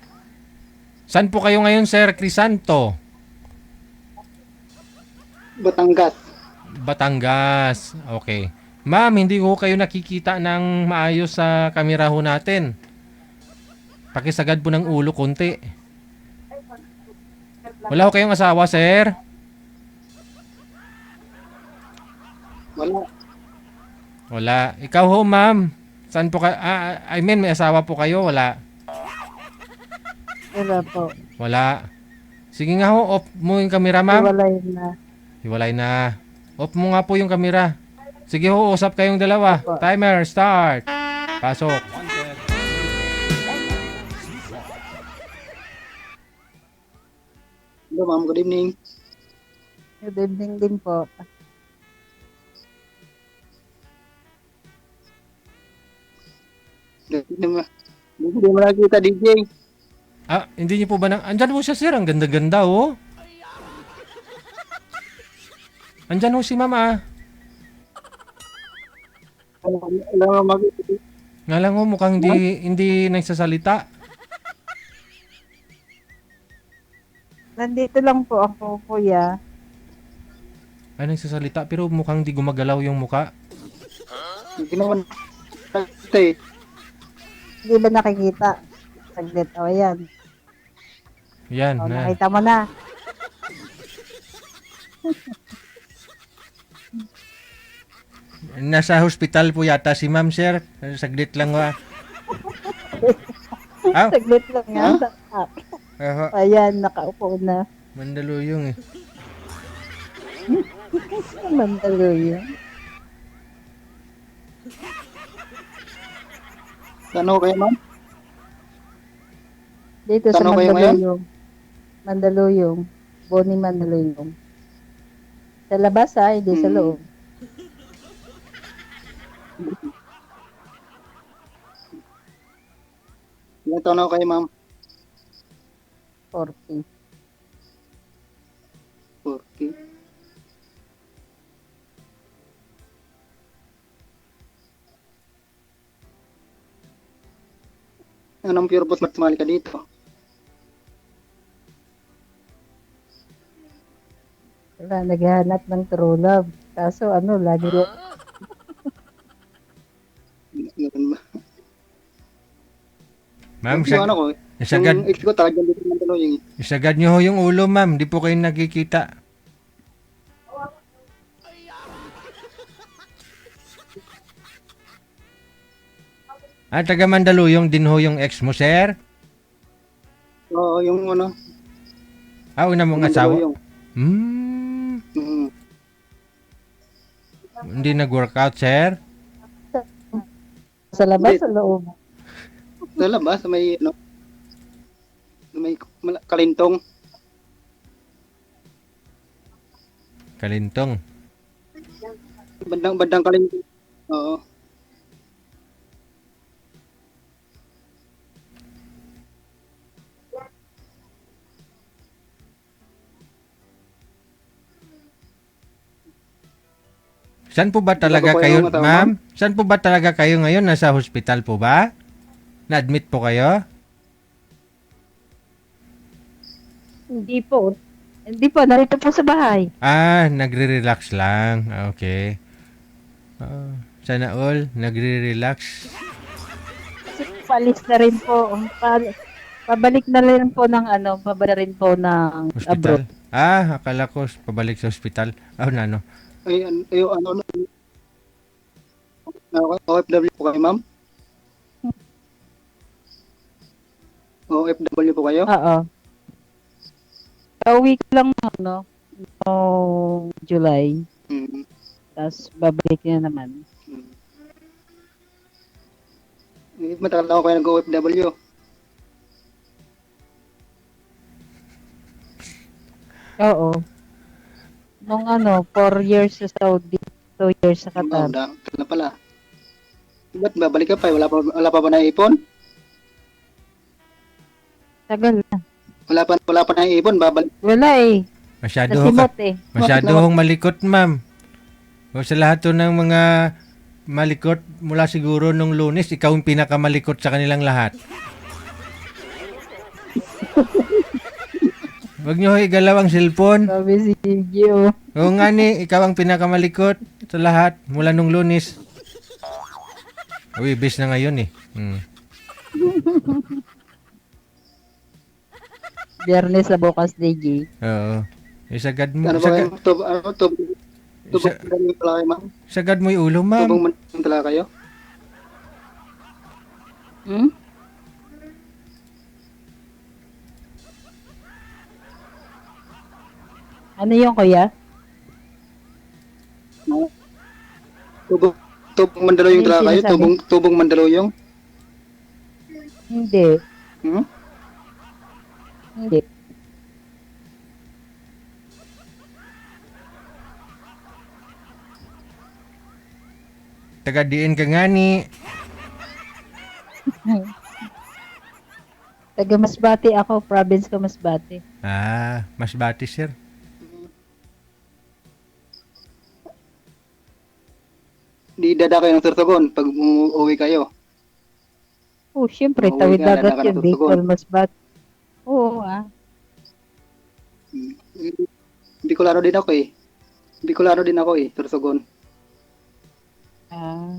Saan po kayo ngayon, Sir Crisanto? Batangas. Batangas. Okay. Ma'am, hindi ko kayo nakikita ng maayos sa kamera ho natin. Pakisagad po ng ulo konti. Wala ho kayong asawa, sir? Wala. Wala. Ikaw ho, ma'am. Saan po kayo? I mean, may asawa po kayo? Wala. Wala po. Wala. Sige nga ho, off mo yung kamera, ma'am. Hiwalay na. Hiwalay na. Off mo nga po yung kamera. Sige ho, usap kayong dalawa. Timer, start. Pasok. Hello, ma'am. Good evening. Good evening din po. Hindi mo nakita, DJ. Hindi niyo po ba andyan ho siya, sir. Ang ganda-ganda, oh. Andyan ho si mama. Nga lang ho, mukhang hindi nagsasalita. Nandito lang po ako, kuya. Ay, nagsasalita pero mukhang di gumagalaw yung muka. Hindi naman nakita eh. Hindi ba nakikita? Saglit. O, ayan. Yan, O, na. nakita mo na. Nasa hospital po yata si ma'am, sir. Saglit lang ha. Saglit lang yan. Ayan, nakaupo na. Mandaluyong eh. Mandaluyong. Saan ho kayo, ma'am? Dito sa Saan ho kayo ngayon? Mandaluyong. Mandaluyong. Boni Mandaluyong. Sa labas ha, hindi sa loob. Ilang taon na ho kayo, ma'am? 40. 40. Anong pure bot sumali ka dito? Wala, naghahanap ng true love. Kaso lagi rin. Ganun ba? Ma'am, Yung ano ko, isagad, yung ex ko talagang dito ng Mandaluyong eh. isagad nyo ho yung ulo, ma'am. Di po kayo nakikita. Taga Mandaluyong din ho yung ex mo, sir? Oo, yung ano. Una mong asawa? Mandaluyong. Hmm. Hindi nag-workout, sir? Sa labas, Hindi. sa loob. Sa labas, sa may ano. Sa may kalintong. Kalintong. Bandang kalintong. Oo. Saan po ba talaga Wala po kayo, kayong matawa, ma'am? Saan po ba talaga kayo ngayon? Nasa hospital po ba? Na-admit po kayo? Hindi po. Hindi po, narito po sa bahay. Nagre-relax lang. Okay. Sana all, nagre-relax. Kasi palis na rin po. Pabalik na rin po ng pabalik rin po ng abroad. Hospital? Akala ko pabalik sa hospital. Ano? OFW po kayo, ma'am? OFW po kayo? Oo. Kauwi ko lang July. Mm. Tapos babalik na naman. Matagal na ako kayo nag-OFW. Oo. Nung 4 years sa Saudi, 2 years sa Qatar. Tagal na pala. Ba't babalik ka pa? Wala pa ba naipon? Tagal na. Wala pa na ipon, babalik. Wala eh. Masyado Nasimot eh. Masyado hong malikot, ma'am. O sa lahat to ng mga malikot mula siguro nung Lunes, ikaw yung pinakamalikot sa kanilang lahat. Huwag niyo igalaw ang cellphone. Sabi si Gio. Oo nga ni, ikaw ang pinakamalikot sa lahat mula nung Lunes. Uy, bis na ngayon eh. Biyernes sa bukas, DJ. Oo. Isagad mo. Ano ba kayo? Tubong mandalo pala kayo, ma'am? Sagad mo yung ulo, ma'am. Tubong mandalo pala kayo? Hmm? Ano yung kuya? Tubong mandalo yung Ano yung tala kayo? sinasabi? Tubong mandalo yung? Hindi. Hmm? Hindi. Taga-diin ka nga ni. Taga Masbate ako, province ko Masbate. Ah, Masbate, sir. Di dada kayo ng Sorsogon pag umuwi kayo. Oh, syempre, Uuwi tawid ka, dagat dada ka yun, ng Bicol, Sorsogon. Masbate. Oo, Bicolano din ako eh. Bicolano din ako eh, Sorsogon. Ah.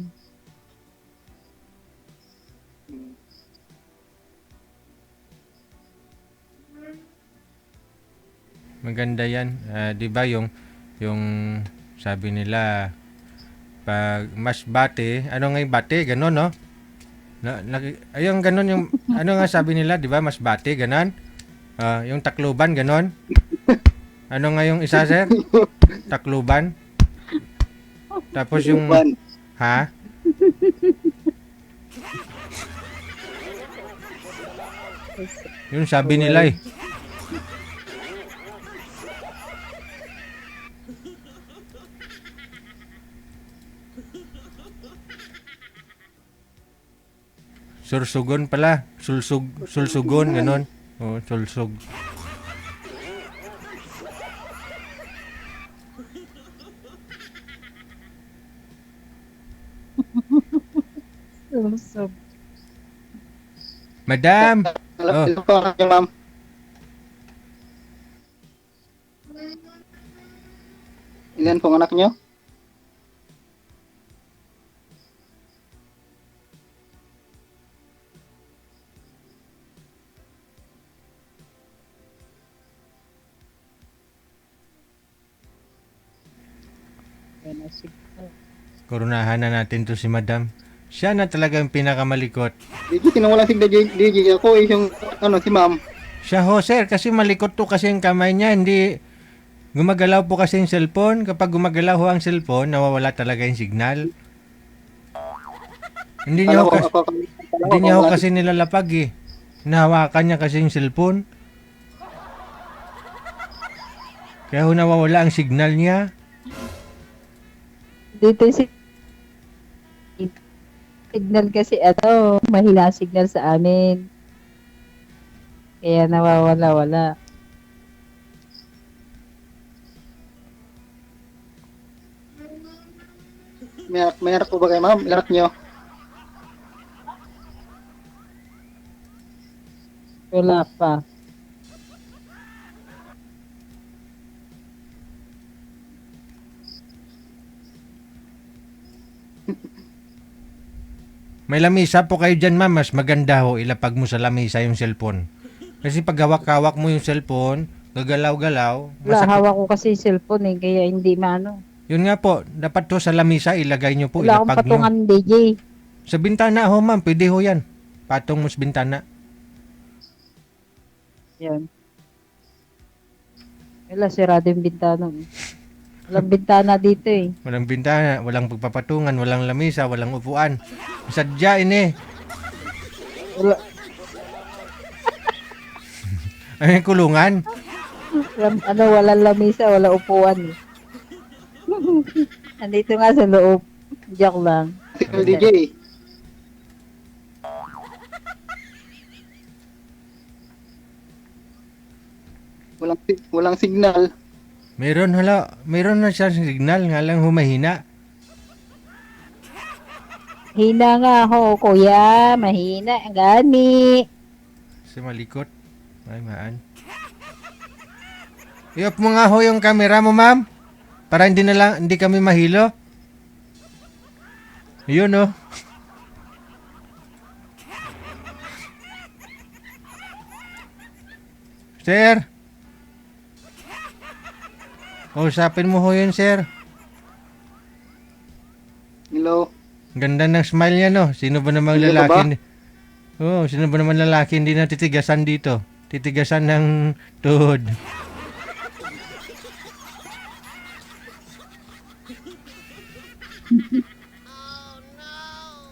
Maganda yan. 'Di ba yung sabi nila pag Masbate, ano nga yung bate, ganun, no? Ayun, ganun yung, ano nga sabi nila, 'di ba? Masbate, ganun. Yung Tacloban, ganun. Ano nga yung isa, sir? Tacloban. Tapos yung, ha? Yun sabi nila eh. Sursugon pala. Sulsugon, ganon. O, sulsug. Sulsog. Madam! Oh. Ilan po anak niyo, ma'am? Ilan pong anak niyo? Koronahan na natin to si Madam. Siya na talaga yung pinakamalikot. DJ, kinawala si DJ. Ako eh, yung, si ma'am. Siya ho, sir, kasi malikot to kasi yung kamay niya. Hindi, gumagalaw po kasi yung cellphone. Kapag gumagalaw ho ang cellphone, nawawala talaga yung signal. Hindi niya ho, hindi niya ho kasi nilalapag eh. Nahawakan niya kasi yung cellphone. Kaya ho nawawala ang signal niya. Dito si signal kasi mahina signal sa amin. Kaya nawawala-wala. May anak po ba kayo, ma'am? Ilan anak niyo? Wala pa. May lamisa po kayo dyan, ma'am. Mas maganda ho, ilapag mo sa lamisa yung cellphone. Kasi pag hawak-hawak mo yung cellphone, gagalaw-galaw. Wala, hawak ko kasi yung cellphone eh, kaya hindi maano. Yun nga po, dapat to sa lamisa, ilagay nyo po, Wala akong ilapag nyo. patungan, DJ. Sa bintana ho, ma'am. Pwede ho yan. Patong mo sa bintana. Yan. Wala, sirado yung bintana. Walang bintana dito eh. Walang bintana, walang pagpapatungan, walang lamisa, walang upuan. Sadya ini. Wala. Ano yung kulungan? Walang lamisa, walang upuan eh. Andito nga sa loob. Joke lang. DJ. Walang signal. Meron na siya signal, nga lang humahina. Hina nga ho, kuya. Mahina. Gani. Si malikot. Ay, maan. I-off mo nga ho yung camera mo, ma'am. Para hindi kami mahilo. Yun, oh. Sir. Usapin mo ho yun, sir. Hello. Ganda ng smile niya, no? Sino ba namang Hindi lalaki? ba? Sino ba naman lalaki hindi na titigasan dito? Titigasan ng tuhod.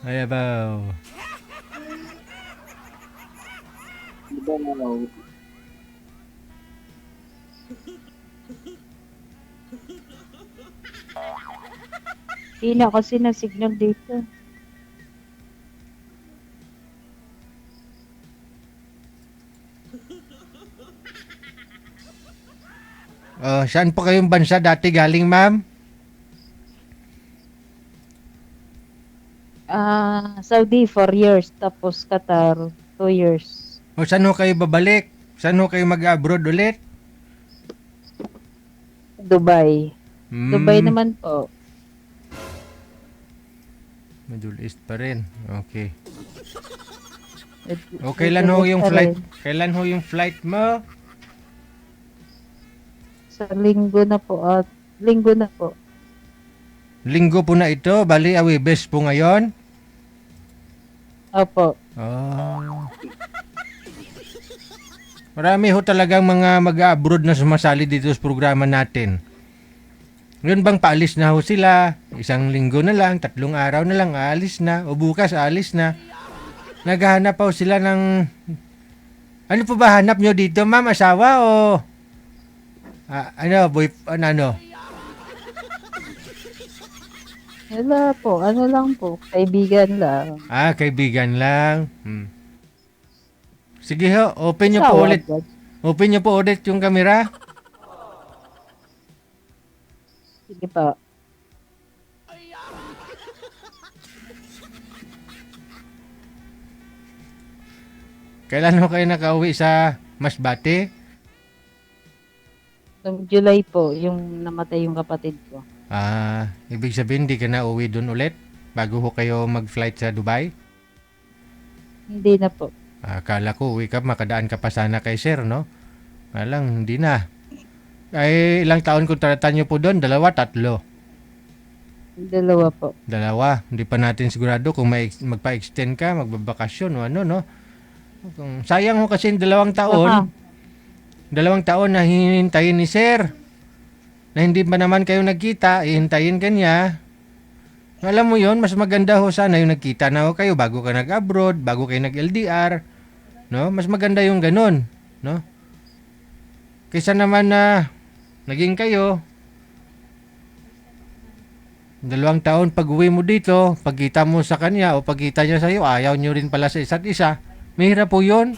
Ay, abaw. Hina kasi na signal dito. Saan po kayong bansa dati galing, ma'am? Saudi 4 years. Tapos Qatar 2 years. Saan ho kayo babalik? Saan ho kayo mag-abroad ulit? Dubai. Hmm, Dubai naman po. Middle East pa rin. Okay. Med- Kailan ho Middle yung East pa flight? rin. Kailan ho yung flight mo? Sa linggo na po. Linggo na po. Linggo po na ito. Bali, Awibes po ngayon. Opo. Marami ho talagang mga mag-abroad na sumasali dito sa programa natin. Ngayon bang paalis na ho sila? Isang linggo na lang, 3 araw na lang, aalis na. O bukas, aalis na. Naghahanap po sila ng... Ano po ba hanap nyo dito, ma'am? Asawa o... ano? Wala po. Ano lang po. Kaibigan lang. Kaibigan lang. Sige ho, open nyo po Asawa ulit. agad. Open nyo po ulit yung camera. Sige pa. Kailan ho kayo nakauwi sa Masbate? Noong July po, yung namatay yung kapatid ko. Ibig sabihin di ka na uwi dun ulit bago ho kayo mag-flight sa Dubai? Hindi na po. Akala ko uwi ka, makadaan ka pa sana kay sir, no? Alang, hindi na. Ay, ilang taon kontrata nyo po doon? 2, 3? 2 po. 2. Hindi pa natin sigurado kung magpa-extend ka, magbabakasyon o ano, no? Sayang ho kasi 2 taon. Aha. 2 taon na hihintayin ni sir. Na hindi pa naman kayo nagkita, ihintayin ka niya. Alam mo yon, mas maganda ho sana yung nagkita na ho kayo bago ka nag-abroad, bago kayo nag-LDR. No? Mas maganda yung ganun. No? Kaysa naman na naging kayo, 2 taon pag uwi mo dito, pagkita mo sa kanya o pagkita niya sa'yo, ayaw nyo rin pala sa isa't isa. Mahirap po yun.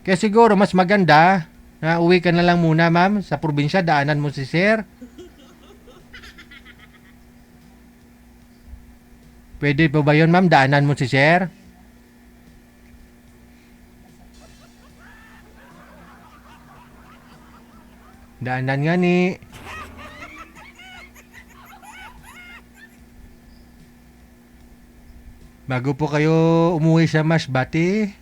Kaya siguro mas maganda na uwi ka na lang muna, ma'am, sa probinsya, daanan mo si sir. Pwede po ba yun, ma'am? Daanan mo si sir? Daanan nga ni. Bago po kayo umuwi sa Masbate.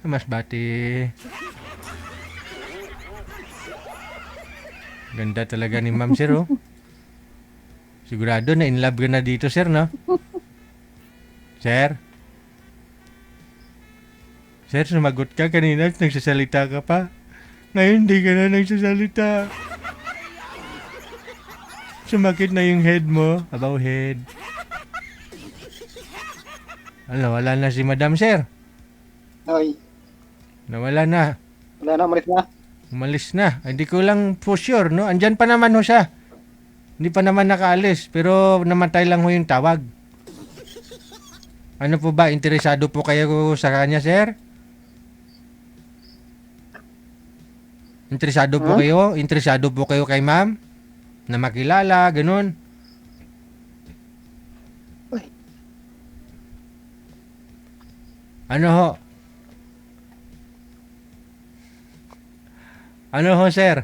Ganda talaga ni ma'am, sir, oh. Sigurado na in love ka na dito, sir, no? Sir? Sir, sumagot ka kanina, nagsasalita ka pa. Ngayon, hindi ka na nagsasalita. Sumakit na yung head mo. About head. Wala na si Madam, sir. Hoy, Nawala na. wala na, umalis na. Umalis na. Hindi ko lang for sure, no? Andyan pa naman ho siya. Hindi pa naman nakaalis, pero namatay lang ho yung tawag. Ano po ba? Interesado po kayo sa kanya, sir? Interesado po kayo? Interesado po kayo kay ma'am? Na makilala, ganun? Ano ho? Ano ho, sir?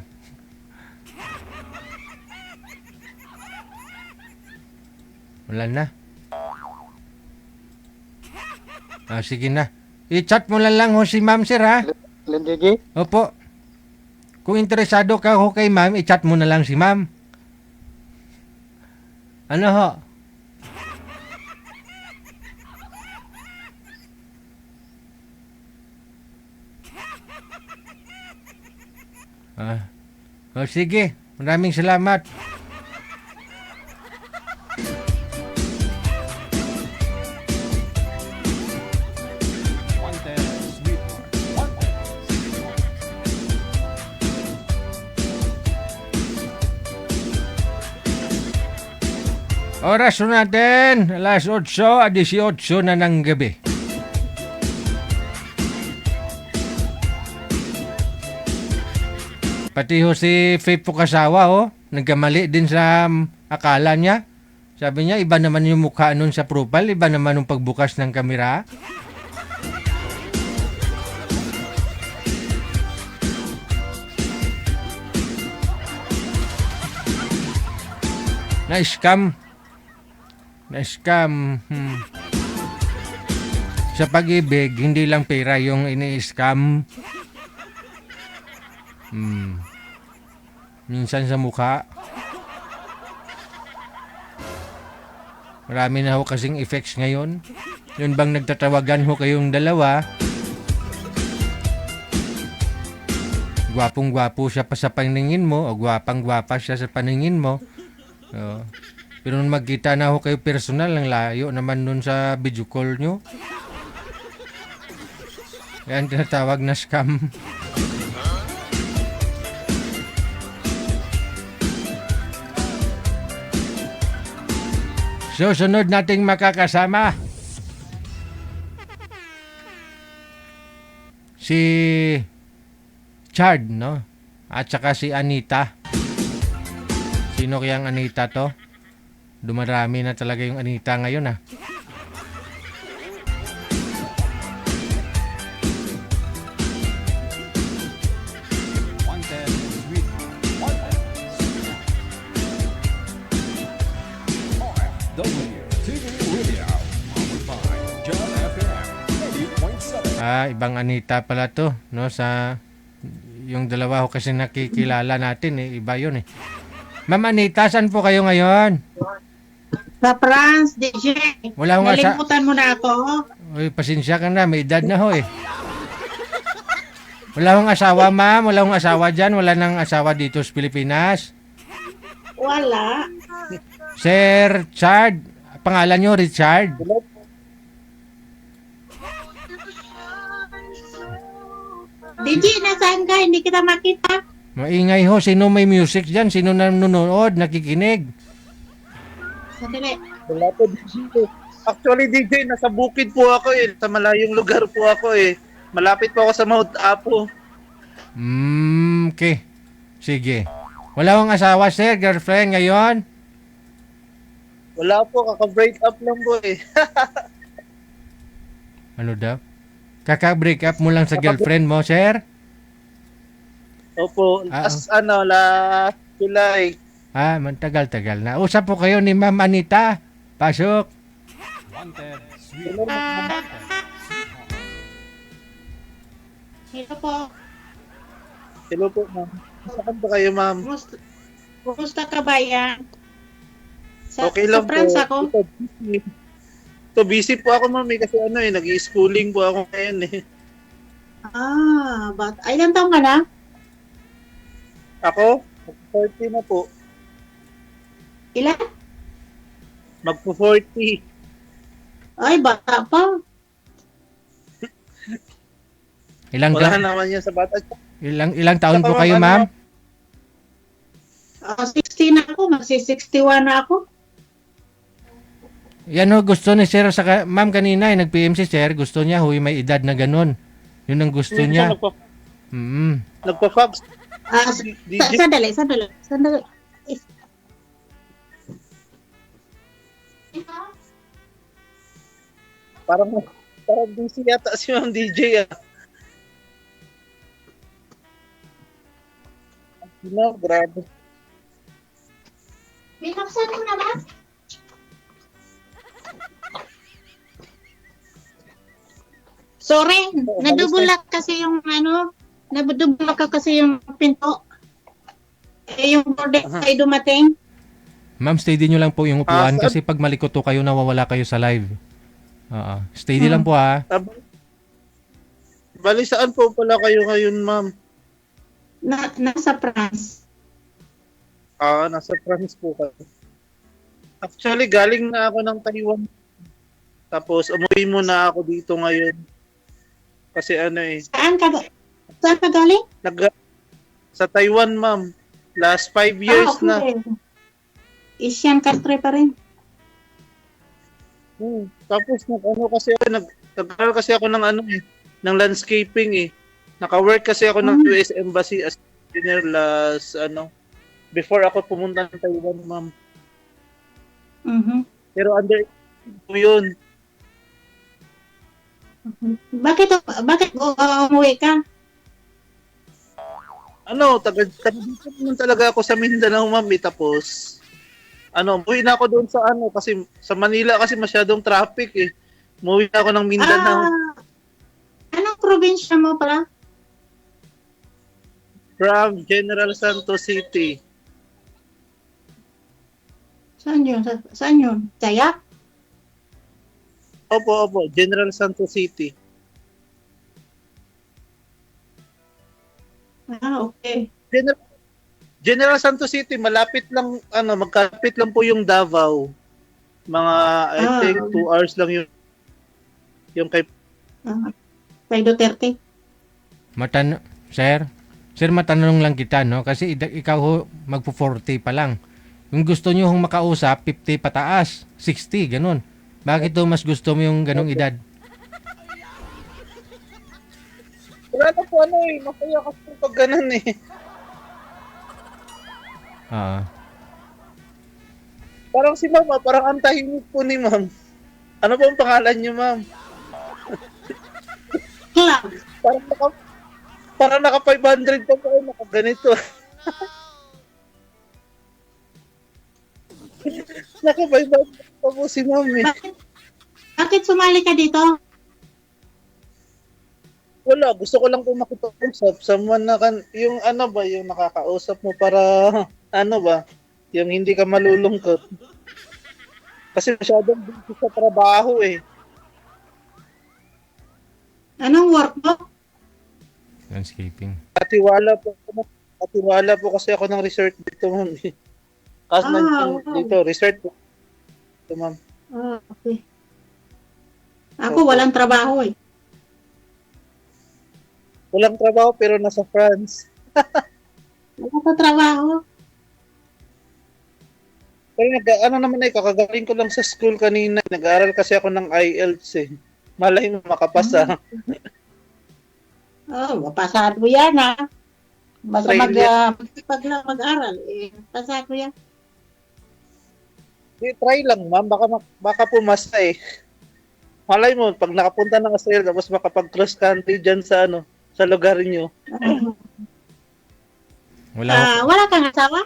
Wala na. Sige na. I-chat mo lang ho si ma'am, sir, ha? Lindigi? Opo. Kung interesado ka ho kay ma'am, i-chat mo na lang si ma'am. Ano ho? Sige. Maraming salamat. Wanted Sweetheart. Wanted Oras na natin, alas 8, 18 na ng gabi. Pati ho si Faith Pukasawa, nagkamali din sa akala niya. Sabi niya, iba naman yung mukha nun sa profile, iba naman yung pagbukas ng kamera. Na-scam. Sa pag-ibig, hindi lang pera yung ini-scam. Minsan sa mukha. Marami na ho kasing effects ngayon. Yun bang nagtatawagan ho kayong dalawa? Gwapong-gwapo siya pa sa paningin mo o gwapang-gwapa siya sa paningin mo. Pero nung magkita na ho kayo personal, ang layo naman nun sa video call nyo. Yan tinatawag na scam. So, sunod nating makakasama si Chard, no? At saka si Anita. Sino kayang Anita to? Dumarami na talaga yung Anita ngayon, ah. Wanted Sweetheart. Wanted OFW TV Radio. Powered by John FM 80.7. Ibang Anita pala to, no? Sa yung dalawa ko kasi nakikilala natin, iba yun, eh. Ma'am Anita, saan po kayo ngayon? Sa France, DJ. Wala akong Nalimutan mo na ako. Uy, pasensya ka na, may edad na ho, eh. Wala akong asawa, ma'am. Wala akong asawa dyan. Wala nang asawa dito sa Pilipinas. Wala. Sir Chard, pangalan nyo, Richard? DJ, nasaan ka? Hindi kita makita. Maingay ho. Sino may music dyan? Sino nanonood, nakikinig? Sandali. Wala po, DJ. Actually, DJ, nasa bukid po ako eh. Sa malayong lugar po ako eh. Malapit po ako sa Mount Apo. Okay. Sige. Wala akong asawa, sir, girlfriend ngayon? Wala po, kaka-break up lang po eh. Ano daw? Kaka-break up mo lang sa girlfriend mo, sir? Opo, last July. Mantagal-tagal na. Usap po kayo ni Ma'am Anita. Pasok. Wanted Sweetheart. Hello po. Hello po, ma'am. Saan ba kayo, ma'am? Kumusta ka ba yan? Okay lang sa France po. ako. Busy po ako, ma'am, kasi nag-i-schooling po ako ngayon eh. Ilan taong ka na? Ako? 40 na po. Ilan? Magpo-40. Ay, bata pa. Wala naman yan sa bata. Ilang taon po kayo, ma'am? 60 na ako. Magsi-61 na ako. Yan ho, gusto ni sir, ma'am kanina, nag-PM si sir, gusto niya, may edad na ganun. Yun ang gusto niya. Nagpa-fax. Sandali. Parang busy yata si Ma'am DJ ah. No, grabe. Binuksan mo na ba? Sorry, nadubulak kasi yung nadubulak kasi yung pinto. Yung border ay dumating. Ma'am, steady nyo lang po yung upuan kasi pag malikoto kayo, nawawala kayo sa live. Steady lang po ha. Bali, saan po pala kayo ngayon, ma'am? Nasa France. Nasa France po kayo. Actually, galing na ako ng Taiwan. Tapos, umuwi muna ako dito ngayon. Kasi Saan ka galing? Sa Taiwan, ma'am. Last 5 years okay. na. Asian country pa rin. Tapos, nag-aral kasi ako ng ng landscaping eh. Naka-work kasi ako ng US Embassy as engineer before ako pumunta ng Taiwan, ma'am. Pero under yun. Bakit umuwi ka? Taga dito naman talaga ako sa Mindanao, ma'am. Tapos, umuwi na ako doon sa kasi sa Manila kasi masyadong traffic eh. Umuwi na ako ng Mindanao. Anong probinsya mo pala? From General Santos City. Saan yun? Dayak? Opo. General Santos City. Okay. General Santos City, malapit lang, magkapit lang po yung Davao. Mga, I think, 2 hours lang yung kay Duterte. Sir, matanong lang kita, no? Kasi ikaw magpo-40 pa lang. Yung gusto nyo hong makausap, 50 pataas, 60, ganun. Bakit mas gusto mo yung ganung edad? Wala na po masaya kasi pag ganun eh. Parang si ma'am, parang ang tahimik po ni ma'am. Ano po ang pangalan niyo, ma'am? Parang naka 500 pa po, naka ganito. Naka 500 pa po si ma'am eh. Bakit sumali ka dito? Wala, gusto ko lang po makipag-usap. Someone yung yung nakakausap mo para, yung hindi ka malulungkot. Kasi masyadong busy sa trabaho eh. Anong work mo? Landscaping. Katiwala po kasi ako ng resort dito, ma'am. Kasi dito, resort po. Dito, ma'am. Okay. Ako walang trabaho eh. Walang trabaho pero nasa France. Wala pa trabaho. Pero kakagaling ko lang sa school kanina. Nag-aaral kasi ako ng IELTS eh. Malay mo makapasa. Mapasahan mo yan ha. Basta mag-aral eh. Pasahan mo yan. Try lang, ma'am. Baka pumasa eh. Malay mo, pag nakapunta ng Australia, tapos makapag-cross country dyan sa sa lugar niyo. Wala kang asawa?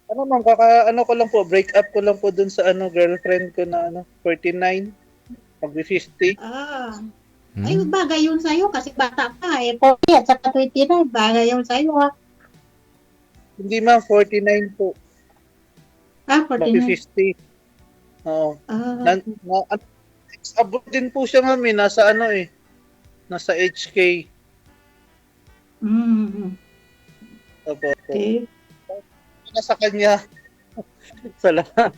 Ma'am, ko lang po, break up ko lang po dun sa girlfriend ko na 49, mag-50. Ay, bagay yun sa'yo kasi bata pa eh. 40 at saka 29, bagay yun sa'yo ha. Hindi ma'am, 49 po. 49. Mag-50. Oo. Abroad din po siya ma'am nasa nasa HK. Opo. Okay. Sa kanya. Salamat.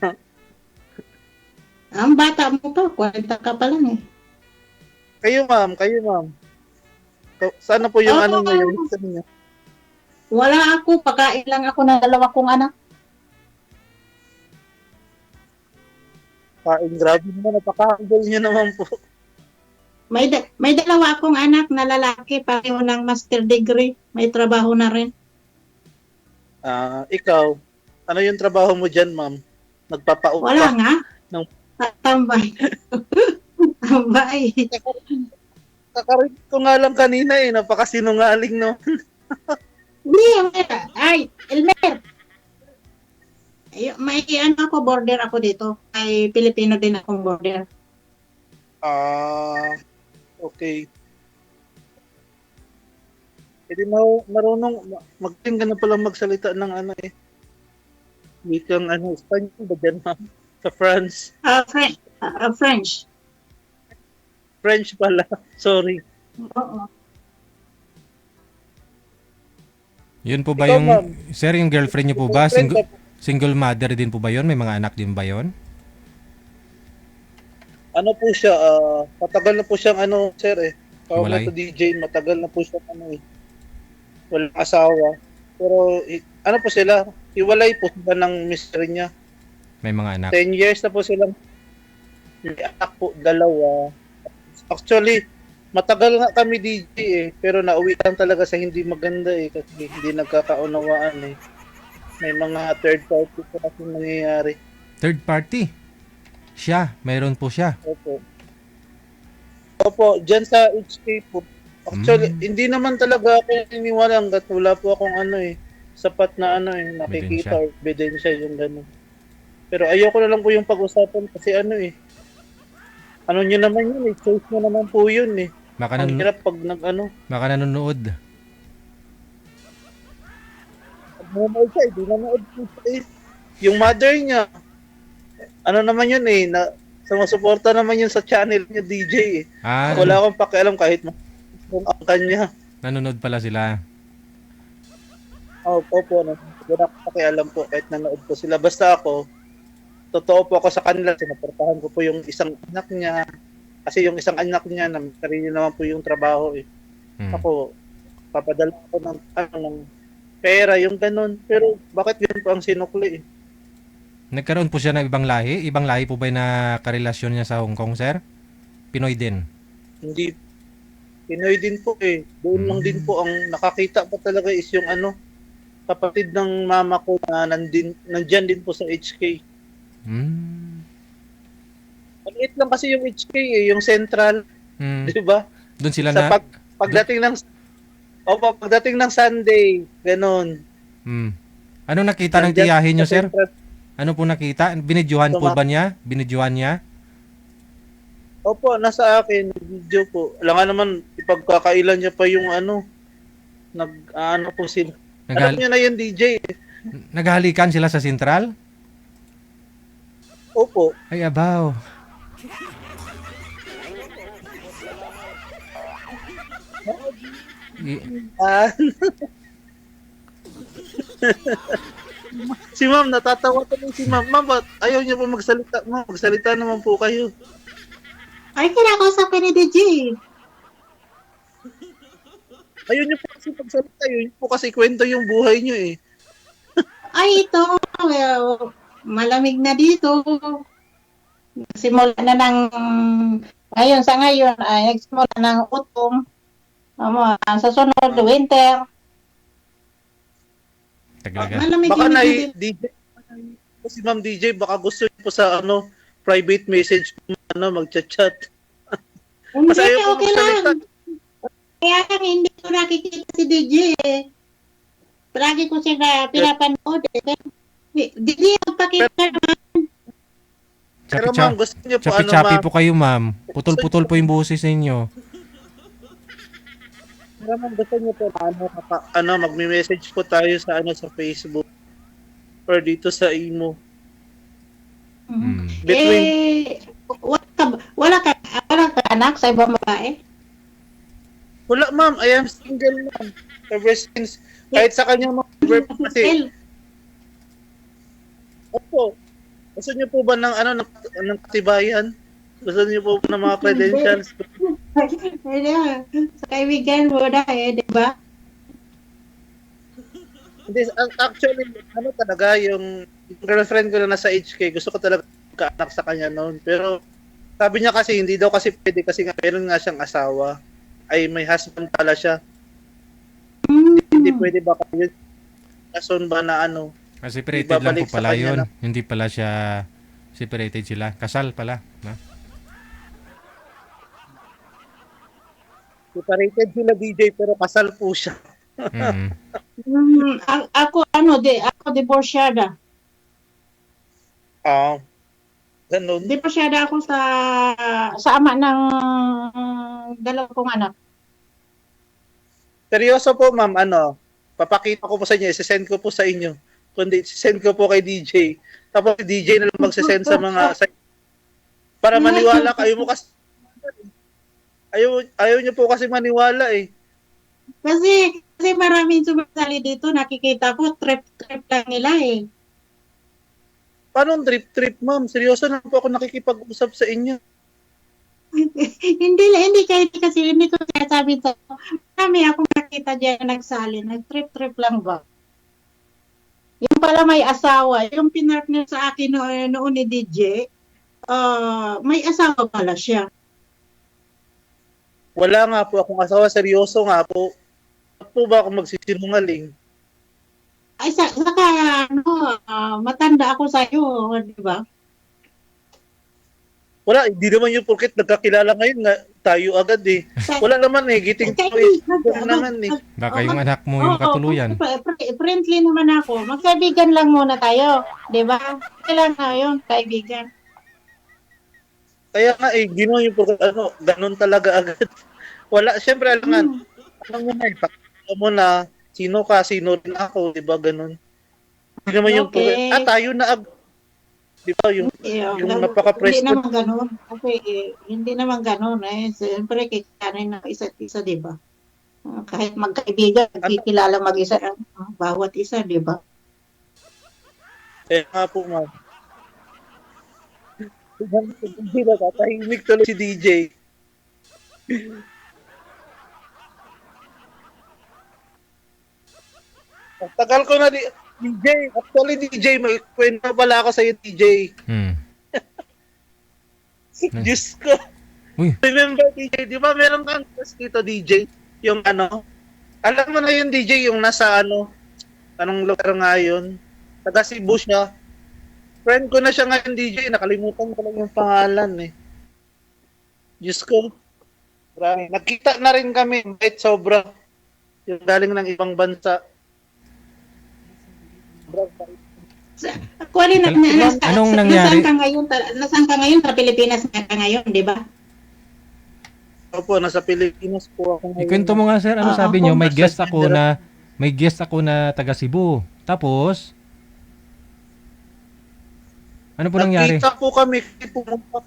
Ang bata mo pa, 40 ka pa lang eh. Kayo ma'am. Sana po yung yung isa niyo? Wala ako, pagkain lang ako ng 2 kong anak. Grabe naman, napaka-humble niyo naman po. May dalawa akong anak na lalaki, pareho ng master degree. May trabaho na rin. Ikaw, ano yung trabaho mo dyan, ma'am? Nagpapaupa? Wala nga. Ng... Tambay. Tambay. Kakarin ko nga lang kanina napakasinungaling, no? Hindi, ay, Elmer. May ano ako, border ako dito. May Pilipino din akong border. Okay. Hindi marunong, magaling ka na palang magsalita ng wikang Espanyol ba dyan, ma'am? Sa France. French. French pala. Sorry. Oo. Yun po ba Ikaw, yung, ma'am? sir, yung girlfriend niyo po ba? Girlfriend Single mother din po ba yun? May mga anak din ba yun? Ano po siya, matagal na po siyang sir Hiwalay? Tawag na DJ, matagal na po siyang walang asawa. Pero ano po sila, hiwalay po sila ng mister niya. May mga anak. 10 years na po silang may anak po, 2. Actually, matagal nga kami DJ pero nauwi lang talaga sa hindi maganda kasi hindi nagkakaunawaan May mga third party po kasi nangyayari. Third party? Siya, mayroon po siya. Opo, dyan sa HK po. Actually, hindi naman talaga ako naniniwala hanggat wala po akong sapat na nakikita or ebidensya yung gano'n. Pero ayoko na lang po yung pag-usapan kasi ano nyo naman yun choice nyo naman po yun Ang hirap pag Baka nanonood. Pag nanonood siya, hindi nanonood po siya Yung mother niya, ano naman yun sumusuporta naman yun sa channel niya DJ Wala akong pakialam kahit kung ang kanya. Nanonood pala sila. Opo, wala akong pakialam po kahit nanonood po sila. Basta ako, totoo po ako sa kanila, sinuportahan ko po yung isang anak niya. Kasi yung isang anak niya, sarili naman po yung trabaho Ako, papadala ko ng pera, yung ganun. Pero bakit yun po ang sinukli Nagkaroon po siya ng ibang lahi? Ibang lahi po ba yung nakarelasyon niya sa Hong Kong, sir? Pinoy din? Hindi. Pinoy din po Doon lang din po ang nakakita pa talaga is yung kapatid ng mama ko na nandyan din po sa HK. Maliit lang kasi yung HK yung central. Di ba? Doon sila pagdating ng Sunday, ganun. Ano nakita ng tiyahin nyo, sir? Central. Ano po nakita? Binidyohan po ba niya? Binidyohan niya? Opo, nasa akin, video po. Alam nga naman, ipagkakailan niya pa yung po sila. Alam niya na yung DJ. Naghalikan sila sa Central? Opo. Ay, abaw. Si ma'am, natatawa tuloy si ma'am. Ma'am, ba't ayaw niyo po magsalita? Ma'am, magsalita naman po kayo. Ay, kinakausapin ni DJ. Ayaw niyo po kasi magsalita. Yun po kasi kwento yung buhay niyo Ay, ito. Malamig na dito. Simula na ngayon ay nagsimula ng autumn. Sa sunod, winter. Malamig Baka na DJ, si Ma'am DJ, baka gusto niyo po sa private message magchat-chat. Hindi, okay lang. Kaya hindi ko nakikita si DJ Palagi ko siya pinapanood Hindi magpakita naman. Pero ma'am, gusto niyo po Chapi-chapi po kayo, ma'am. Putol-putol po yung boses ninyo. Pero ma'am, gusto niyo po magme-message po tayo sa sa Facebook or dito sa Imo. Wala ka anak sa ibang babae? Wala ma'am, I am single ma'am. Ever since, kahit sa kanya mga kasi. Opo. Gusto niyo po ba ng katibayan? Gusto niyo po ng mga credentials? Sa kaibigan mo na di ba? Hindi, actually, talaga, yung girlfriend ko na nasa HK, gusto ko talaga kaanak sa kanya noon. Pero, Sabi niya kasi hindi daw kasi pwede kasi nga meron nga siyang asawa. Ay may husband pala siya. Hindi pwede ba kayo rason ba na ano? Separated lang ibabalik po sa pala kanya yun. na- Hindi pala siya separated sila. Kasal pala. No? Separated sila DJ pero kasal po siya. Mm. Ako divorsyada. Ganun. Divorsyada ako sa ama ng dalawa kong anak. Seryoso po, ma'am, papakita ko po sa inyo, isesend ko po sa inyo. Kundi, isesend ko po kay DJ. Tapos DJ na lang magsesend sa mga para maniwala kayo mo kasi ayaw niyo po kasi maniwala eh. Kasi maraming sumasali dito, nakikita ko, trip lang nila eh. Paano trip, ma'am? Seryoso na po ako nakikipag-usap sa inyo. hindi kasi hindi ko sinasabi sa marami akong nakita dyan na nagsali, nag-trip lang ba? Yung pala may asawa, yung pinartner sa akin noon ni DJ, may asawa pala siya. Wala nga po akong asawa, seryoso nga po. Bakit po ba ako magsisinungaling? Ay, saka, matanda ako sa'yo, di ba? Wala, hindi naman yung porket nagkakilala ngayon nga, tayo agad eh. Wala naman eh, giting ko eh. Wala naman eh. Baka yung anak mo yung katuluyan. Friendly naman ako. Magkaibigan lang muna tayo, di ba? Kailangan yun, kaibigan. Kaya nga eh, ginawa yung porket, ganun talaga agad. Wala, syempre alangan. Alam mo na eh, pakita mo na, sino ka, sino rin ako, di ba, ganun. Hindi naman yung porket, tayo na agad. Di ba, yung napaka-presto. Hindi naman ganun. Kasi hindi naman ganun eh. Siyempre, kikanin ng isa't isa, di ba? Kahit magkaibigan, kikilala mag-isa, bawat isa, di ba? Nga po, ma'am. Hindi na tatahimik tuloy si DJ. Tagal ko na DJ. Actually, DJ, may kwento pala ako sa'yo, DJ. Diyos ko. Uy. Remember, DJ, di ba meron kang class dito, DJ? Yung alam mo na yun, DJ, yung nasa anong lugar nga yun? Taga Cebu siya. Friend ko na siya ngayon, DJ. Nakalimutan ko lang yung pangalan eh. Diyos ko. Marami. Nagkita na rin kami. Bait sobra. Yung galing ng ibang bansa. Anong nangyari? Nasaan ka ngayon? Sa Pilipinas ka ngayon, di ba? Opo, nasa Pilipinas po ako ngayon. Ikwento mo nga, sir, ano sabi nyo? May guest ako na taga Cebu. Tapos, ano po nangyari? Nagkita po kami. Pumunta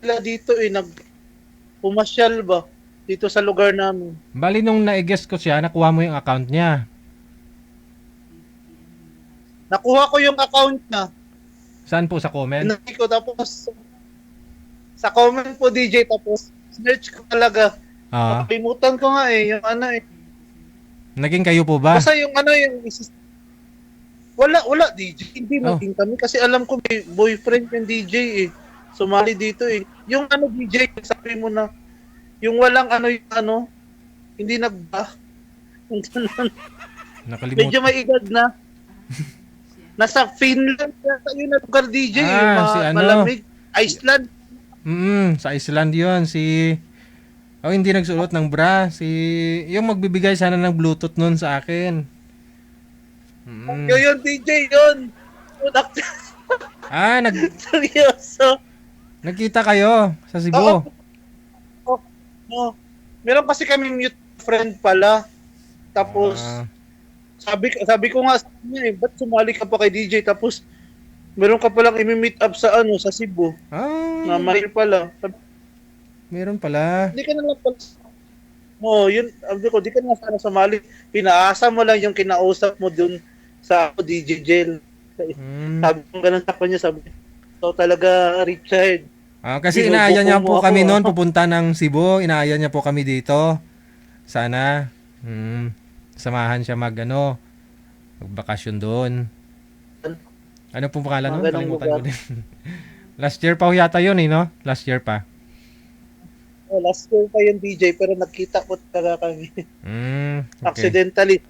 sila dito eh. Pumasyal ba? Dito sa lugar namin. Bali nung na-guest ko siya, nakuha mo yung account niya. Nakuha ko yung account na. Saan po? Sa comment? Hinati ko tapos sa comment po, DJ, tapos search ko talaga. Nakalimutan ko nga eh, yung Naging kayo po ba? Basta yung wala DJ. Hindi naging kami kasi alam ko may boyfriend yung DJ eh. Sumali dito eh. Yung DJ, sabi mo na, yung walang hindi nagba. Nakalimutan. Medyo may edad na. Nasa Finland yata yun na lugar, DJ. Malamig. Iceland. Sa Iceland yun. Hindi nagsuot ng bra. Yung magbibigay sana ng Bluetooth nun sa akin. Yun, DJ, yun. Seryoso. Nagkita kayo sa Cebu? Oo. Meron kasi kami mute friend pala. Tapos, sabi ko nga sa kanya ba't sumali ka pa kay DJ? Tapos, meron ka palang imi-meet up sa Cebu. Na mahil pala. Meron pala. Hindi ka na lang pala. Yun, sabi ko, di ka na sana sumali. Pinaasa mo lang yung kinausap mo dun sa DJ Jail. Sabi ko ganun sa kanya, sabi ko, talaga, Richard. Kasi inaaya niya po kami noon, pupunta ng Cebu. Inaaya niya po kami dito. Sana, samahan siya magbakasyon doon. Ano pong pangalan nun? Kalimutan ko din. Last year pa ho yata yun no? Last year pa. Oh, last year pa yung DJ, pero nagkita po talaga kami. Okay. Accidentally.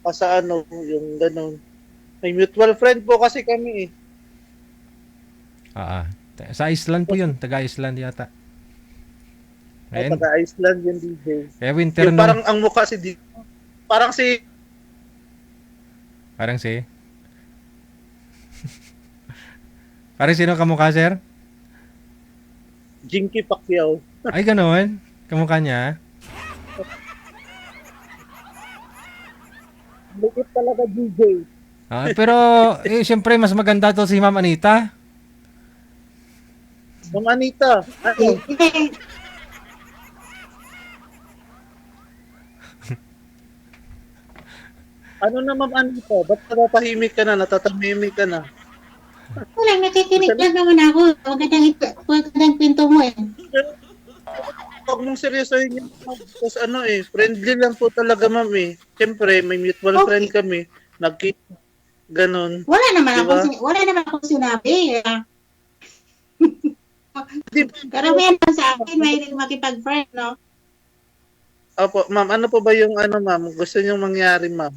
Pa sa ano, yung ganun. May mutual friend po kasi kami eh. Sa Iceland po yun. Taga-Iceland yata. Ayun. Taga-Iceland yung DJ. Kaya winter Yung no? parang ang mukha si DJ. Parang si Parang sino kamukha, sir? Jinky Pacquiao. Ay, ganoon. Kamukha niya. Lupit talaga DJ. Pero, siyempre, mas maganda to si Ma'am Anita. Ma'am Anita, ano? Ano na Ma'am Anita? Ba't natahimik ka na? Natatamimik ka na? Wala, nakikinig lang naman ako. Magandang pinto mo eh. Huwag mong seryosohin yun. Tapos ano eh, friendly lang po talaga ma'am eh. Siyempre, may mutual friend kami. Nagkita. Ganon. Wala naman Diba? akong sinabi. Karamihan pa sa akin, mahilig makipag-friend, no? Opo, ma'am, ano po ba yung ano ma'am? Gusto nyo mangyari ma'am?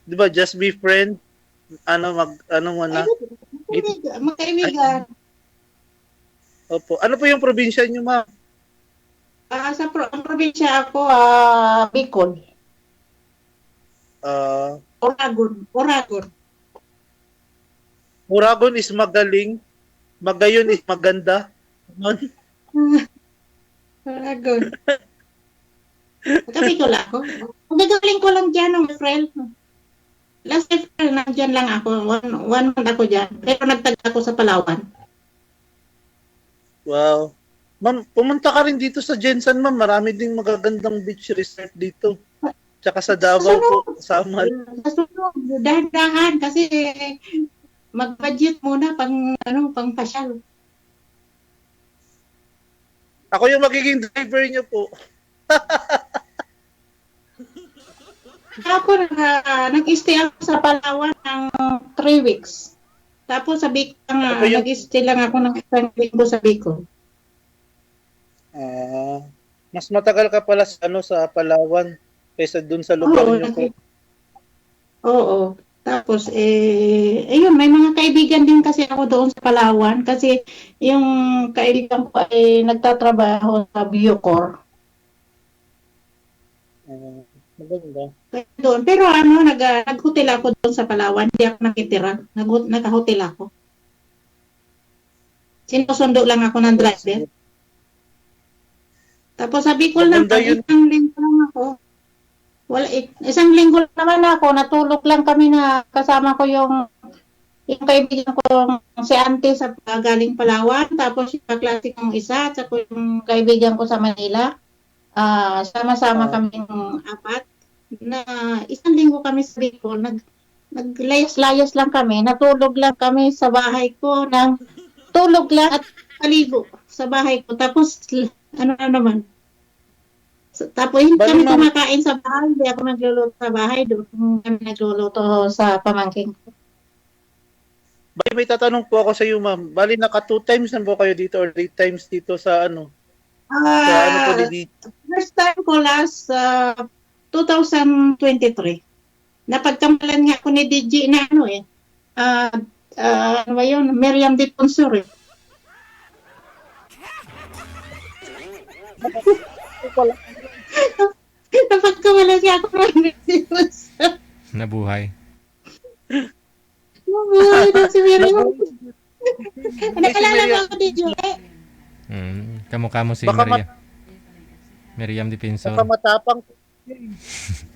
Di ba, just be friend? Ano mo na? Magkaibigan. Opo. Ano po yung probinsya nyo ma'am? Sa probinsya ako, Bicol. Oragon. Muragon is magaling. Magayon is maganda. Oragon. Bicol ako. Nagaling ko lang dyan ng April. Last April, nandyan lang ako. One month ako dyan. Pero nagtaga ako sa Palawan. Wow. Ma'am, pumunta ka rin dito sa Jensen, ma'am. Marami ding magagandang beach resort dito. Tsaka sa Davao po, Samar. Dahan-dahan kasi mag-budget muna pang pasyal. Ako yung magiging driver niyo po. Ako nag-stay ako sa Palawan ng 3 weeks. Tapos sa Bicol nag-stay lang ako ng isang linggo sa Bicol. Mas matagal ka pala sa Palawan kaysa dun sa lugar niyo po. Oo. Tapos, ayun, may mga kaibigan din kasi ako doon sa Palawan kasi yung kaibigan ko ay nagtatrabaho sa Bucor. Maganda. Doon. Pero nag-hotel ako doon sa Palawan. Hindi ako nakitira. Nag-hotel ako. Sinusundo lang ako ng driver. Tapos sabi ko lang, isang linggo lang ako. Isang linggo naman ako, natulog lang kami na kasama ko yung kaibigan ko, si Auntie sa galing Palawan, tapos yung kaklase kong isa, at yung kaibigan ko sa Manila. Sama-sama kaming 4. Na isang linggo kami sa Bicol, naglayas-layas lang kami, natulog lang kami sa bahay ko, tulog lang at paligo sa bahay ko. Tapos, tapos hindi kami kumakain sa bahay, hindi ako nagluluto sa bahay, doon kami nagluluto sa pamangking ko. Bali, may tatanong po ako sa iyo, ma'am. Bali, naka 2 times na po kayo dito or 3 times dito sa sa po dito? First time ko last 2023. Napagkamalan nga ako ni DJ na ano ba yun? Miriam de Ponsor. Napagkamalan nga ako ni Miriam de Ponsor. Nabuhay. Nabuhay na si Miriam. Nakalala mo ako DJ. Kamukha mo si Miriam de Ponsor. Baka matapang.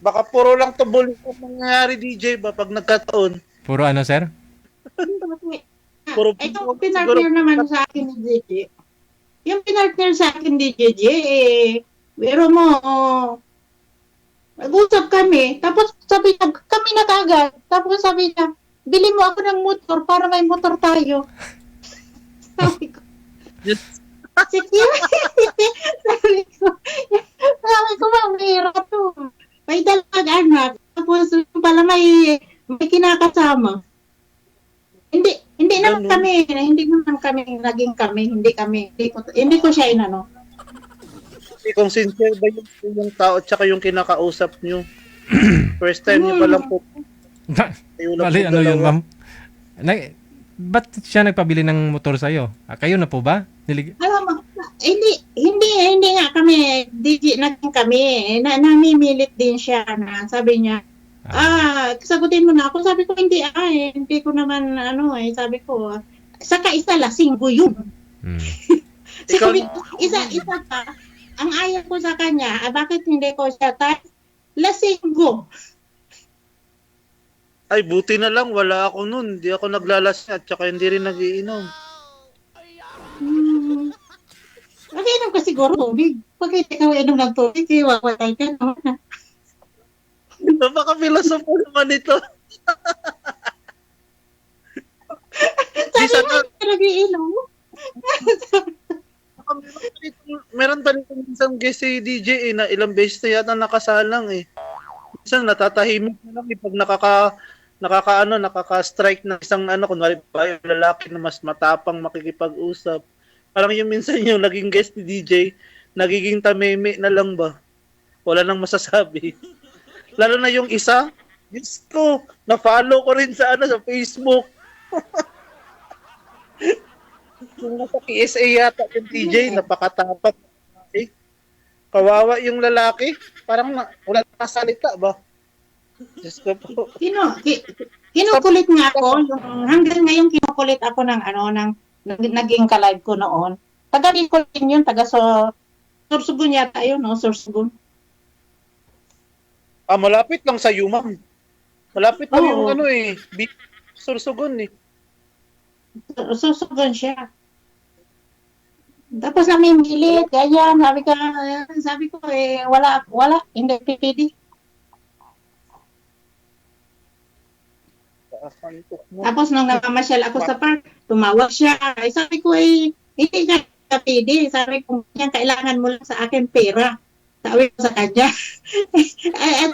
Baka puro lang tubol ang mangyayari DJ ba pag nagkataon? Puro ano, sir? Itong pinartner naman sa akin ni DJ. Yung pinartner sa akin ni DJ, pero mo, nag-usap kami, tapos sabi niya, kami na kagad. Tapos sabi niya, bili mo ako ng motor para may motor tayo. Sabi ko, sige. Sabi ko, mamira to. May dalag anak. Tapos pala may kinakasama. Hindi naman kami naging kami, hindi ko siya inano. Kung sincere ba yung tao at saka yung kinakausap nyo? First time nyo pa lang po. Kayo lang Mali, po ano yun, dalawa. ma'am? Ba't siya nagpabili ng motor sa'yo? Kayo na po ba? Alam mo, hindi nga kami, naging kami, namimilit din siya na sabi niya, sagutin mo na ako. Sabi ko, hindi ko naman, sabi ko, saka isa lasinggo yun. Sabi ko, isa pa, ang ayaw ko sa kanya, bakit hindi ko siya lasinggo? Ay, buti na lang, wala ako nun. Hindi ako naglalasing at saka hindi rin nagiinom. Mag-inom ka siguro tubig. Pag hindi ka inom ng tubig, iwawalay ka naman. Napaka-filosofo naman ito. Sabi mo, nag-iinom. Meron pa rin isang guest si DJ na ilang beses na yata nakasalang eh. Minsan natatahimik na lang pag nakaka-strike ng isang kunwari pa yung lalaki na mas matapang makikipag-usap. Parang yung minsan yung naging guest ni DJ, nagiging tameme na lang ba? Wala nang masasabi. Lalo na yung isa, Diyos ko, na-follow ko rin sa Facebook. Yung nasa PSA yata yung DJ, napakatapat. Kawawa yung lalaki, parang wala na salita ba? Diyos ko po. Kinukulit nga ako, hanggang ngayon kinukulit ako ng naging ka-live ko noon. Taga-Bicolin yun, Sorsogon yata yun, no? Sorsogon. Malapit lang sa ma'am. Malapit lang yung Sorsogon eh. Sorsogon siya. Tapos namin gilit, ganyan, sabi ko wala, hindi pipili. Tapos nung namamasyal ako sa park, tumawag siya. Sabi ko hindi ka pwede. Sabi ko, kailangan mo lang sa akin pera. Sabi ko sa kanya.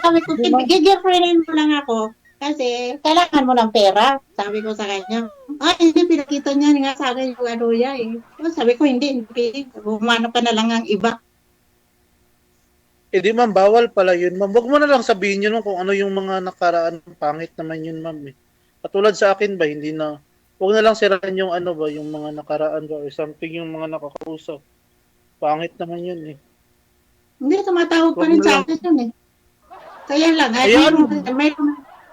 Sabi ko, girlfriendin mo lang ako. Kasi kailangan mo ng pera. Sabi ko sa kanya. Hindi, pinakita niya nga sa akin yung niya eh. Sabi ko, hindi pwede. Humano ka na lang ang iba. Di ma'am, bawal pala yun ma'am. Huwag mo na lang sabihin yun kung ano yung mga nakaraan. Pangit naman yun ma'am eh. Katulad sa akin ba, hindi na, huwag na lang siraan yung yung mga nakaraan ba or something yung mga nakakausap. Pangit naman yun eh. Hindi, tumatawag pa rin sa akin yun eh. Kaya lang,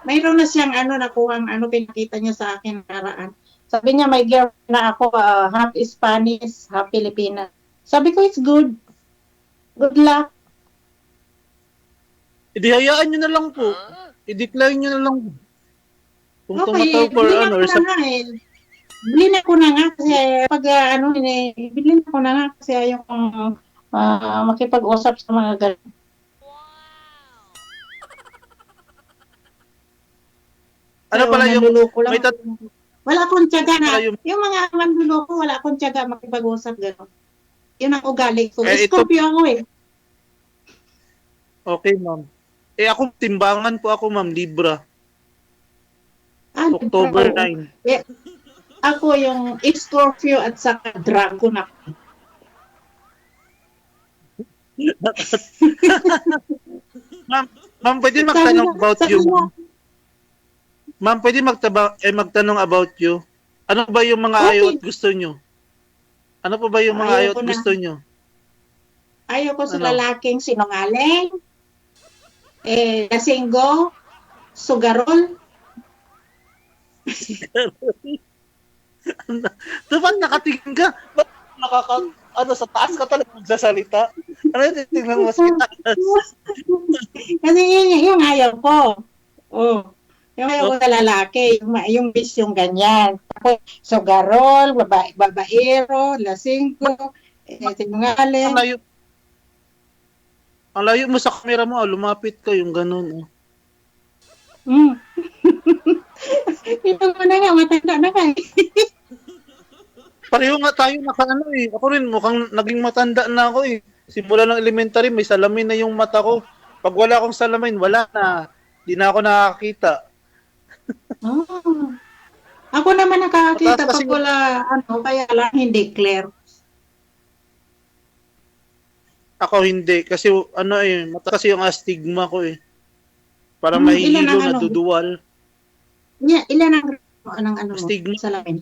mayroon na siyang nakuhang pinakita niya sa akin nakaraan. Sabi niya, may girlfriend na ako, half Spanish, half Filipina. Sabi ko, it's good. Good luck. Hayaan nyo na lang po. I-decline nyo na lang. Kung Okay, tumataw for or something. Bilhin ako na nga kasi bilhin ako na nga kasi ayaw kong makipag-usap sa mga ganun. Ano pala yung wala akong tiyaga na yung mga manluloko, wala akong tiyaga makipag-usap gano'n. Yun ang ugali ko. Scorpio ako eh. Okay, ma'am. Ako, timbangan po ako, ma'am, Libra. October 9. Ako yung Scorpio at saka Dragon ako. Ma'am, pwede magtanong about you. Ma'am, pwede magtanong about you. Ano ba yung mga ayaw at gusto nyo? Ano pa ba yung mga ayaw at gusto nyo? Ayaw ko sa lalaking sinungaling, lasinggo, sugarol. Dapat nakatingin ka. Ba't sa taas ka talaga magsasalita? Ano yung titignan mo sa taas? Kasi yung ayaw ko. Yung ayaw ko sa lalaki. Yung bis yung ganyan. Sugarol, babaero, lasinggo, sinungaling. Ang layo mo sa camera mo, lumapit ka yung ganun. Ito mo na nga, matanda na ka. Pareho nga tayo Ako rin, mukhang naging matanda na ako eh. Simula ng elementary, may salamin na yung mata ko. Pag wala akong salamin, wala na. Di na ako nakakita. Ako naman nakakakita Mataas kasi pag wala, kaya lang hindi clear. Ako hindi. Kasi mataas kasi yung astigma ko eh. Para Ilan mahihilo ang na duduwal. Ilan ang mo Astigma. sa lamin?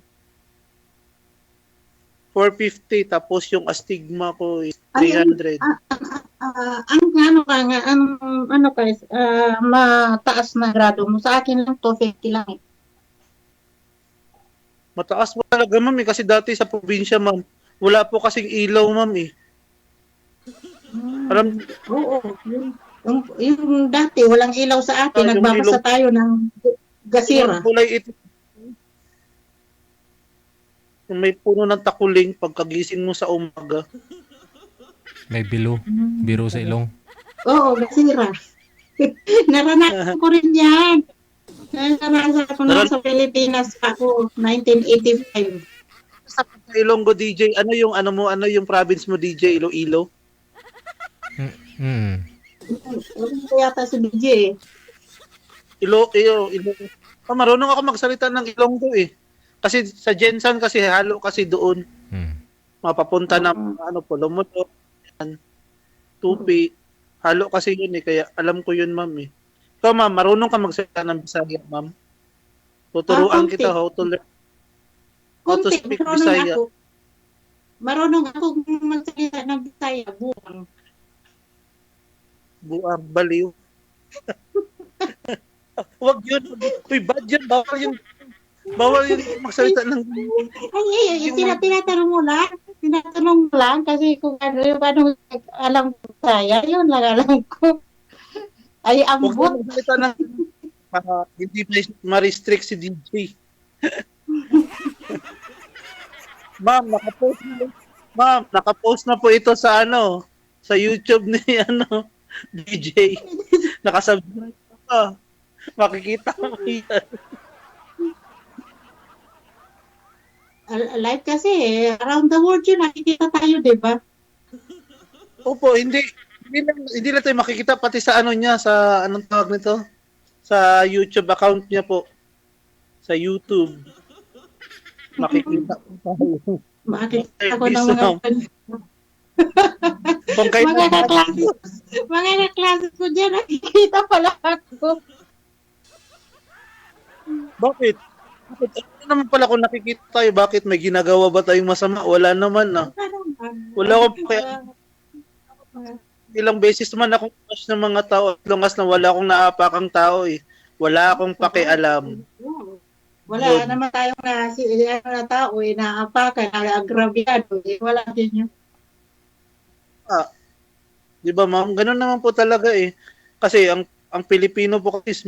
450 tapos yung astigma ko is Ay, 300. Mataas na grado mo. Sa akin lang 250 lang eh. Mataas po talaga ma'am eh. Kasi dati sa probinsya ma'am, wala po kasing ilaw ma'am eh. Alam, Oo. Yung dati, walang ilaw sa atin. yung Nagbabasa ilaw- tayo ng gasira. yung kulay ito. Yung may puno ng takuling pagkagising mo sa umaga. May biro sa ilong. Oo, gasira. Naranasan ko rin yan. Naranasan ko na sa Pilipinas ako, 1985. Sa Ilonggo DJ, ano yung province mo DJ, Iloilo? Mm. Ano yata si DJ eh. Iloilo. Marunong ako magsalita ng Ilonggo eh. Kasi sa Jensan kasi halo kasi doon. Mapapunta ng Pulumuto, Tupi. Halo kasi yun eh, kaya alam ko yun ma'am eh. Ikaw ma'am, marunong ka magsalita ng Bisaya ma'am? Tuturuan konti. kita how to learn. How to Kunti, speak Bisaya. Marunong ako magsalita ng Bisaya, buwang. Buang baliw. Wag yun. Uy, bad yan. Bawal yun magsalita ng... Ay, tinatanong mo lang. Tinatanong mo lang kasi kung paano alam ko Bisaya, yun lang alam ko. Ay, Huwag ambot. mo magsalita ng... para hindi ma-restrict si DJ. Ma'am, nakapost na po ito sa sa YouTube ni DJ. Nakasubscribe ka. Makikita mo yan. Live kasi, around the world yun, nakikita tayo, di ba? Opo, hindi lang tayo makikita pati sa niya, sa anong tawag nito? Sa YouTube account niya po. Sa YouTube. Makikita po tayo. Makikita ko ng mga Kung kayo mga kaklase ko dyan, nakikita pala ako. Bakit? Ano naman pala kung nakikita tayo, bakit may ginagawa ba tayong masama? Wala naman na. Wala akong ilang beses naman akong crush ng mga tao as long as na wala akong naapakang tao eh. Wala akong pakialam. Wala naman tayong na tao eh, naapakan, naagrabyado eh. Wala din yun. Di ba ma'am? Ganun naman po talaga eh. Kasi ang Pilipino po kasi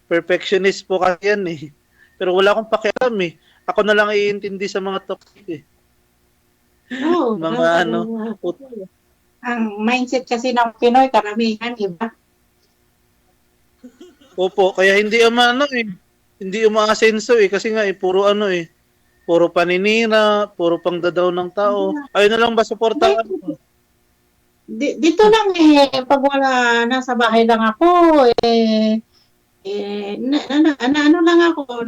perfectionist po kasi yan eh. Pero wala akong pakialam eh. Ako na lang iintindi sa mga toxic eh. Oo. Ang mindset kasi ng Pinoy, karamihan, iba. Opo, kaya hindi hindi umaasenso eh. Kasi nga puro paninira, puro pangdadaw ng tao. Ayun na lang ba suportahan? Dito lang pag wala, nasa bahay lang ako, ano lang ako,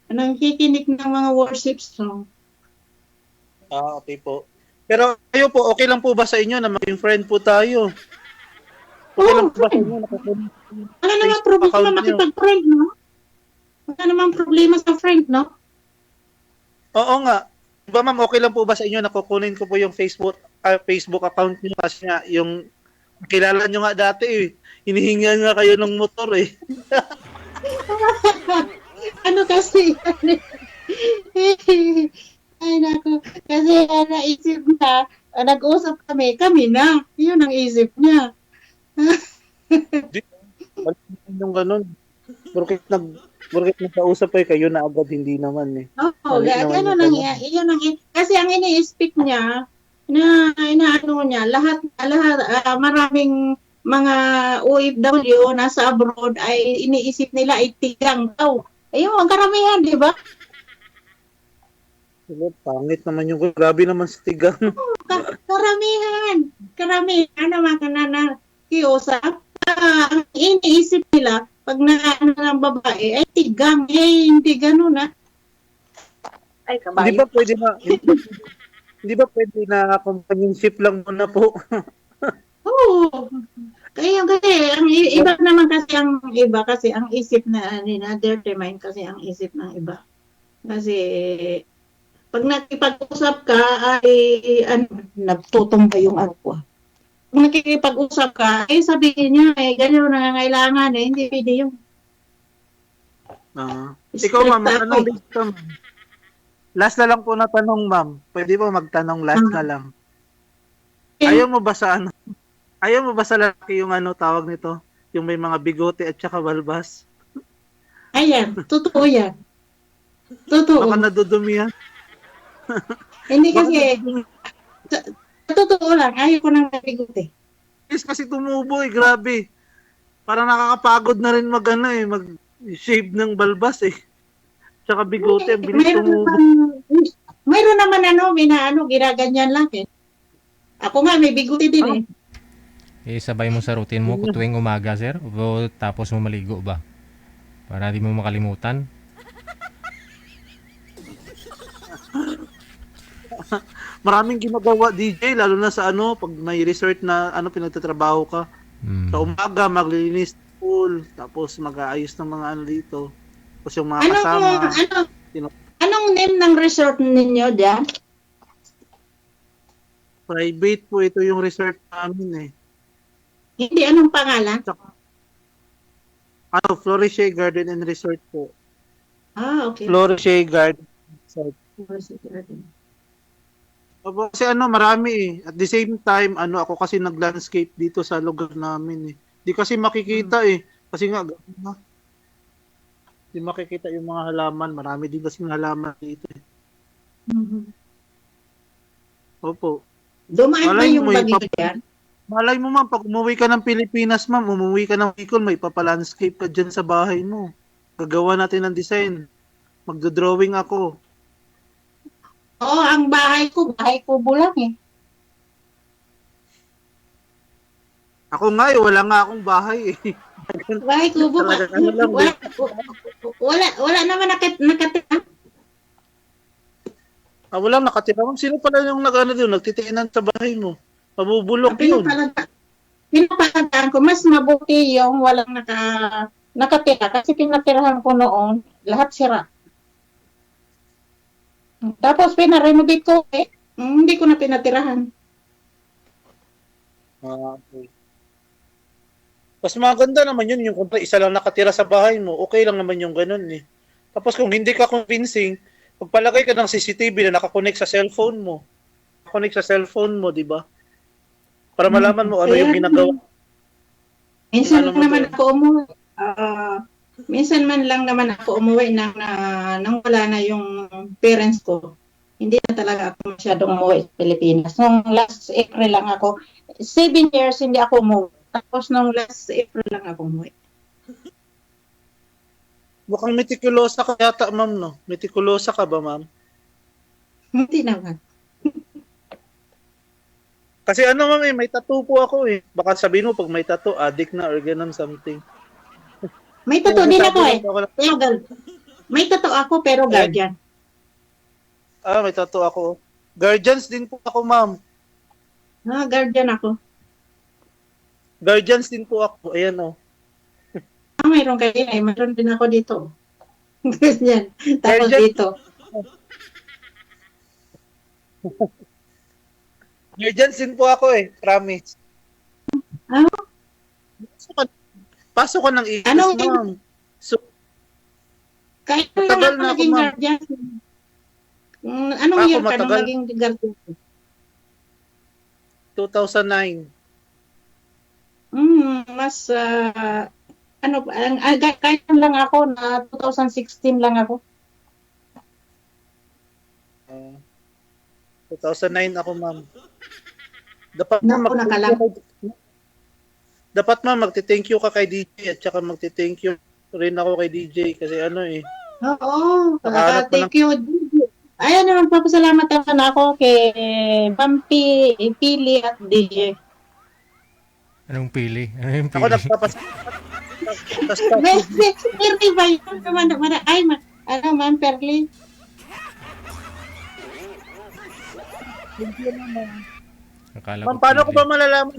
nangkikinig ng mga worship song. Okay po. Pero kayo po, okay lang po ba sa inyo na maging friend po tayo? Okay lang po ba sa inyo? Wala naman problema makipag-friend, no? Wala naman problema sa friend, no? Oo nga. Diba ma'am, okay lang po ba sa inyo na kukunin ko po yung Facebook account niyo kasi nga yung kilala nyo nga dati eh. Hinihinga nga kayo ng motor eh. Ano kasi? Ay nako, kasi naisip na, nag-usap kami na. Yun ang isip niya. Yung ganun. Porket nagkausap kayo na agad, hindi naman eh. Oo, gano'n lang yan. Kasi ang ini-speak niya, inaano niya, lahat maraming mga OFW nasa abroad ay iniisip nila ay tigang daw. Ayun, ang karamihan, di ba? Pangit naman yung grabe naman sa tigang. Karamihan naman ka na nakiusap. Iniisip nila, pag naano ng babae, ay tigang, hindi ganun ah. Ay, Hindi ba pwede na, hindi ba pwede na companionship lang muna po? Oo. Kaya kasi, iba naman kasi ang iba, kasi ang isip na, dirty mind kasi ang isip ng iba. Kasi, pag nakipag-usap ka, ay, nagtutumba yung ano ko. Pag nakikipag-usap ka, ay sabihin niya, ganyan na nangangailangan, hindi pwede yung. Ikaw, ma'am, anong dito, ma'am? Last na lang po na tanong, ma'am. Pwede po magtanong last na lang. Ayaw mo ba sa ano? Ayaw mo ba sa lalaki yung ano tawag nito? Yung may mga bigote at saka balbas? Ayan, totoo yan. Totoo. Baka nadudumi yan. Hindi kasi, totoo lang, ayaw ko nang nabigote. Yes, kasi tumubo grabe. Parang nakakapagod na rin mag-shave ng balbas eh. Tsaka bigote, ang bilis tumubo. Mayroon naman ginaganyan lang eh. Ako nga, may bigote din eh. Sabay mo sa routine mo tuwing umaga, sir? O tapos mo maligo ba? Para di mo makalimutan? Maraming ginagawa, DJ, lalo na sa pag may resort na pinagtatrabaho ka. Sa umaga, maglilinis pool, tapos mag-aayos ng mga dito. Tapos yung mga kasama. Anong name ng resort ninyo dyan? Private po ito yung resort namin eh. Hindi, anong pangalan? Floriche Garden and Resort po. Okay. Floriche Garden Resort. Floriche Garden. Kasi marami eh. At the same time, ako kasi nag-landscape dito sa lugar namin eh. Di kasi makikita eh. Kasi nga, di makikita yung mga halaman. Marami din kasi halaman dito eh. Opo. Dumaan ba yung bagyo dyan? Malay mo ma'am, pag umuwi ka ng Pilipinas ma'am, umuwi ka ng Bicol, may papalandscape ka dyan sa bahay mo. Gagawa natin ng design. Magdodrawing ako. Oo, ang bahay kubo lang eh. Ako nga wala nga akong bahay eh. Bahay kubo ba? Wala naman nakatira. Walang nakatira. Sino pala yung nagtitiinan sa bahay mo? Mabubulok yun. Pinapalagtaan ko, mas mabuti yung walang nakatira kasi pinatirahan ko noon, lahat sira. Tapos pinarenovate ko hindi ko na pinatirahan. Okay. Mas maganda naman yun, yung kung isa lang nakatira sa bahay mo, okay lang naman yung ganun eh. Tapos kung hindi ka convincing, pagpalagay ka ng CCTV na nakakonect sa cellphone mo. Nakakonect sa cellphone mo, di ba? Para malaman mo ano yung ginagawa. Minsan man lang naman ako umuwi nang wala na yung parents ko. Hindi na talaga ako masyadong umuwi sa Pilipinas. Nung last April lang ako, 7 years hindi ako umuwi. Tapos nung last April lang ako umuwi. Mukhang meticulosa ka yata, ma'am, no? Meticulosa ka ba, ma'am? Hindi naman. Kasi ma'am, may tattoo po ako eh. Baka sabihin mo, pag may tattoo, addict na or ganun something. May tattoo din ako eh. May tattoo ako pero guardian. May tattoo ako. Guardians din po ako, ma'am. Guardian ako. Guardians din po ako. Ayan o. Mayroon kayo eh. Mayroon din ako dito. Ganyan. Tapos dito. Guardians din po ako eh. Promise. Pasok ka ng ikas, ma'am. So, kahit lang ako naging guardian. Anong year ka nung naging guardian? 2009. Mas, kahit lang ako na 2016 lang ako. 2009 ako, ma'am. Dapat ma'am, magti-thank you ka kay DJ at saka magti-thank you rin ako kay DJ kasi Oo, thank you. Ayan naman, papasalamat naman ako kay Bumpy, Pili at DJ. Anong pili? Anong pili? Ako nagpapasalamat. Perli ba yun? Ano, Ma'am Perli? Akala Ma'am, paano ko ba malalaman?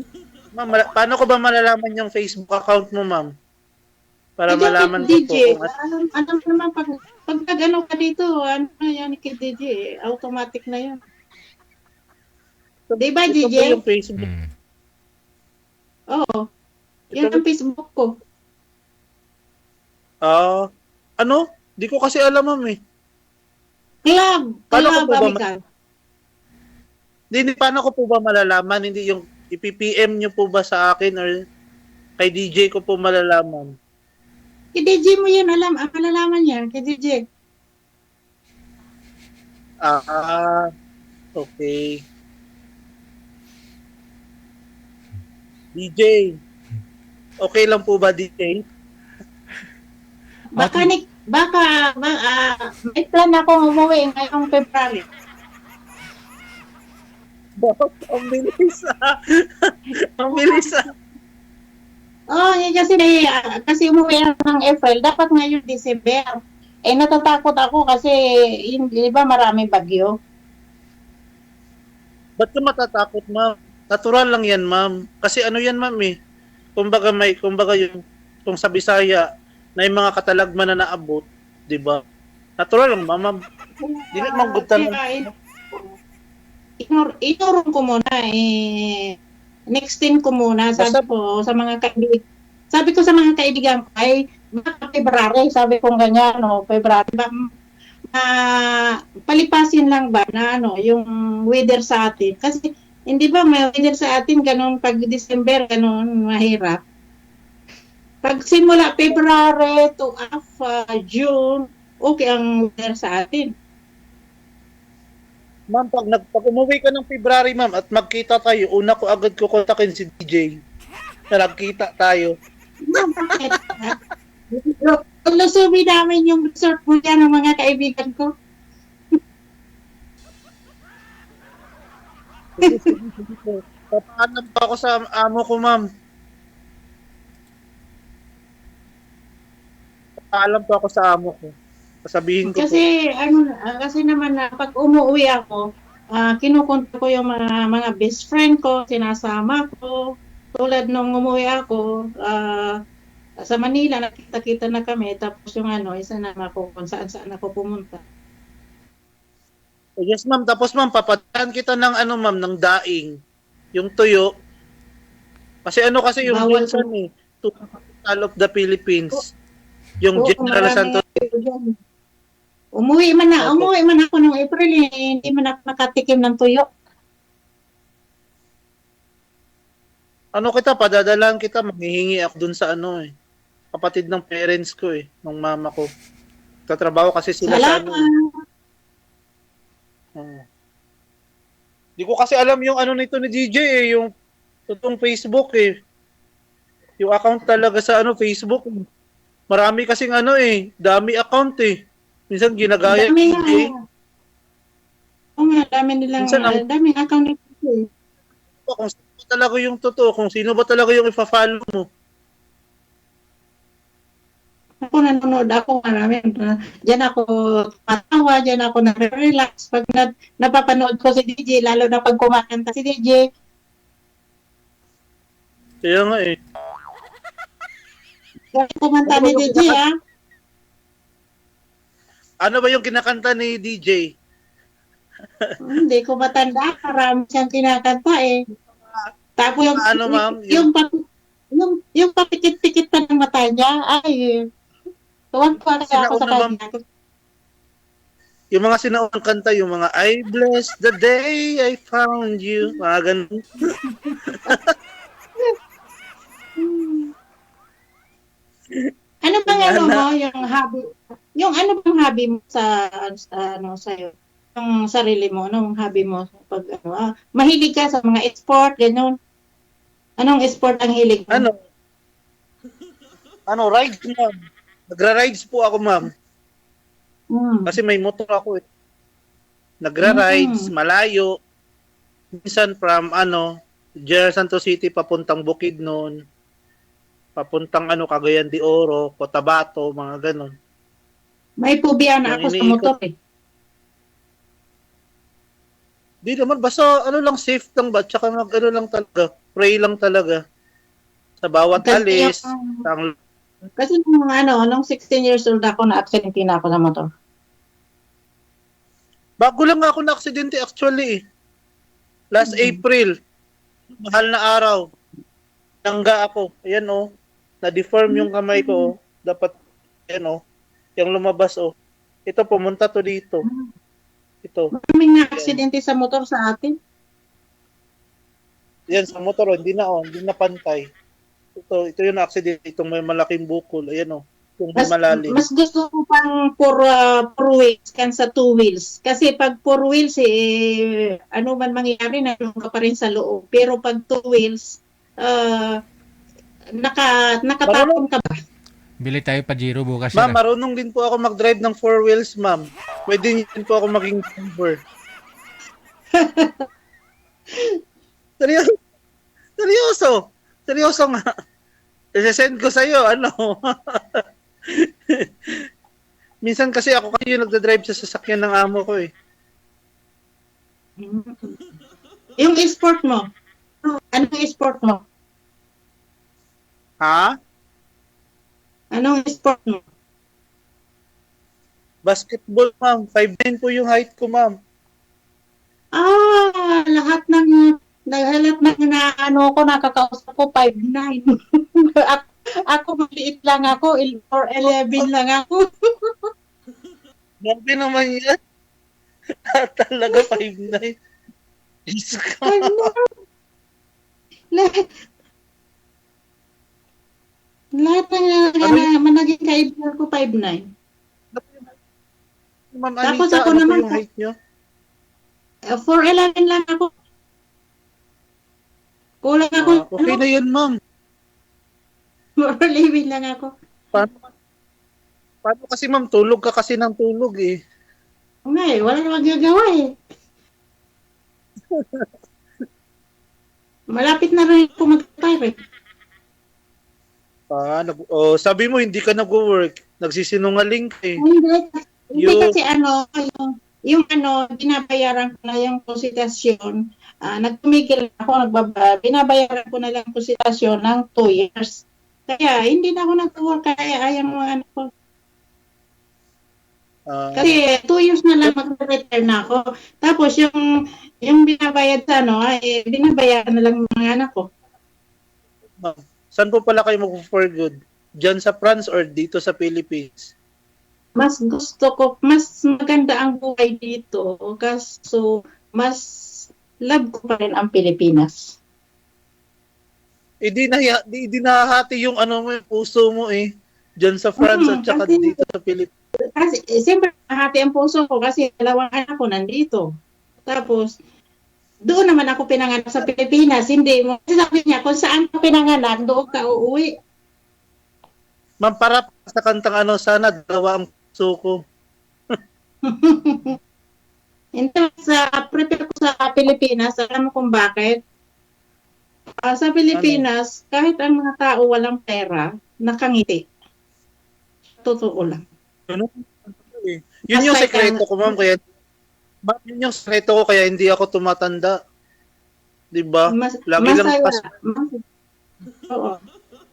Ma'am, paano ko ba malalaman yung Facebook account mo, ma'am? Para malaman ko po DJ, kung ano naman pag ano ka dito, ano na yan kay DJ, automatic na yun. Di ba, ito DJ? po yung Facebook. Oo. Yan ang Facebook ko. Ano? Di ko kasi alam, ma'am eh. Club. Paano ko Club, po ba Amical. Hindi, paano ko po ba malalaman? Hindi yung ipipm nyo po ba sa akin or kay DJ ko po malalaman? Kay DJ mo yun, malalaman yan, kay DJ. Okay. DJ. Okay lang po ba, DJ? May plan akong umuwi ngayong February. Ang bilis Ang bilis Yun kasi umuwi ng April, dapat ngayon December. Natatakot ako kasi, di ba maraming bagyo? Ba't ka matatakot, ma'am? Natural lang yan, ma'am. Kasi ano yan, ma'am eh. Kumbaga yung kung sa Bisaya na yung mga katalagman na naabot, di ba? Natural lang, ma'am. Dili manggutan lang. Iturong ko muna nextin ko muna sabi ko sa mga kaibigan ko ay baka February, sabi ko ganyan, February palipasin lang ba na yung weather sa atin kasi hindi ba may weather sa atin ganun pag December ganun mahirap. Pag simula February to June, okay ang weather sa atin. Ma'am, pag umuwi ka ng February, ma'am, at magkita tayo, una ko agad kukontakin si DJ. Na nagkita tayo. Lusubi namin yung resort mo yan ng mga kaibigan ko. Papaalam pa ako sa amo ko, ma'am. Papaalam pa ako sa amo ko. Sasabihin ko kasi naman na pag umuwi ako, kinukontak ko yung mga best friend ko, sinasama ko. Tulad nung umuwi ako, sa Manila, nakita-kita na kami, tapos yung isa na ako kung saan ako pumunta. Yes, ma'am. Tapos, ma'am, papatahan kita ng ma'am, ng daing. Yung tuyo. Kasi yung minsan to all of the Philippines. Yung General Santos. Umuwi man ako nung April, hindi man ako nakatikim ng tuyo. Padadalan kita, manghihingi ako dun sa kapatid ng parents ko ng mama ko. Tatrabaho kasi sila sa Di ko kasi alam yung nito ni DJ yung totoong Facebook Yung account talaga sa Facebook. Marami kasing dami account Minsan ginagaya dami DJ. Dami nilang daming account nito Kung sino ba talaga yung totoo, kung sino ba talaga yung ifa-follow mo. Ako nanonood ako marami. Diyan ako matawa, diyan ako nare-relax. Pag napapanood ko si DJ, lalo na pag kumakanta si DJ. Kaya nga Kumanta ni DJ Ano ba yung kinakanta ni DJ? Hindi ko matanda. Marami siyang kinakanta Tapos yung papikit-pikit pa ng mata niya, tuwag-tuwag siya ako sa kanya. Yung mga sinaunang kanta, yung mga I bless the day I found you. Mga ganun. Ano bang yung hobby? Yung bang hobby mo sa sa'yo? Yung sarili mo, anong hobby mo pag mahilig ka sa mga sport, ganun? Anong sport ang hilig mo? Rides, ma'am. Nagra-rides po ako, ma'am. Kasi may motor ako Nagra-rides, malayo. Minsan from General Santos City papuntang Bukidnon. papuntang Cagayan de Oro, Cotabato, mga ganun. May phobia na Yung ako sa iniikot- motor eh. Di naman, basta lang, safe lang ba? Tsaka lang talaga, pray lang talaga. Sa bawat Kasi alis, yung- Kasi nung 16 years old ako, na-aksidente na ako sa motor. bago lang ako na-aksidente actually eh. Last April, mahal na araw, nangga ako. Ayan na-deform yung kamay ko. Dapat, ayan yung lumabas Ito, pumunta to dito. Ito. Maraming na-aksidente sa motor sa atin. Yan, sa motor, hindi na pantay. Ito yung accident, itong may malaking bukol. Ayan yung malalim. Mas gusto ko pang four wheels kan sa two wheels. Kasi pag four wheels, ano man mangyari, nandun ka pa rin sa loob. Pero pag two wheels, nakatapon ka ba? Bili tayo Pajero bukas. Ma'am, yun, ah. marunong din po ako mag-drive ng 4 wheels, ma'am. Pwede din po ako maging driver. Seryoso? Seryoso nga. I-send ko sa'yo, Minsan kasi ako yung nagda-drive sa sasakyan ng amo ko eh. Yung sport mo, anong sport mo? Ha? Anong sport mo? Basketball, ma'am. 5'9" po yung height ko, ma'am. Lahat ng nakakausap ko 5'9". ako maliit lang ako, 4'11" lang ako. Grabe naman yan. Talaga 5'9". Diyos ko. Lahat ng naging kaibigan ko 5'9". Ma'am Tapos Anita, ako ano naman, po yung height nyo? 4'11" lang ako. Kulang ako. Okay na yun, ma'am. 4'11" lang ako. Paano kasi, ma'am? Tulog ka kasi ng tulog eh. Wala na magagawa eh. Malapit na rin ako mag-retire eh. Sabi mo hindi ka nag-work. Nagsisinungaling ka eh. Hindi kasi yung binabayaran ko na yung konsultasyon, nagtumigil ako, binabayaran ko na lang konsultasyon ng 2 years. Kaya hindi na ako nag-work, kaya ayang mga anak ko. Kasi 2 years na lang mag-retire na ako. Tapos yung binabayad sa binabayaran na lang ng mga anak ko. Saan po pala kayo mag-for good? Diyan sa France or dito sa Philippines? Mas gusto ko, mas maganda ang buhay dito. Kaso, mas love ko pa rin ang Pilipinas. Di nahahati yung yung puso mo eh. Diyan sa France at saka dito sa Pilipinas. Kasi, siyempre, nahati ang puso ko kasi dalawang anak ko nandito. Tapos, doon naman ako pinanganak sa Pilipinas. Hindi mo. Kasi sabi niya, kung saan ka pinanganak, doon ka uuwi. Ma'am, para sa kantang sana dalawa ang puso ko. Hindi, prepare ko sa Pilipinas, alam mo kung bakit? Sa Pilipinas, kahit ang mga tao walang pera, nakangiti. Totoo lang. Yun yung sekreto ko, ma'am. Yun yung sekreto ko, kaya hindi ako tumatanda. Diba? Lagi lang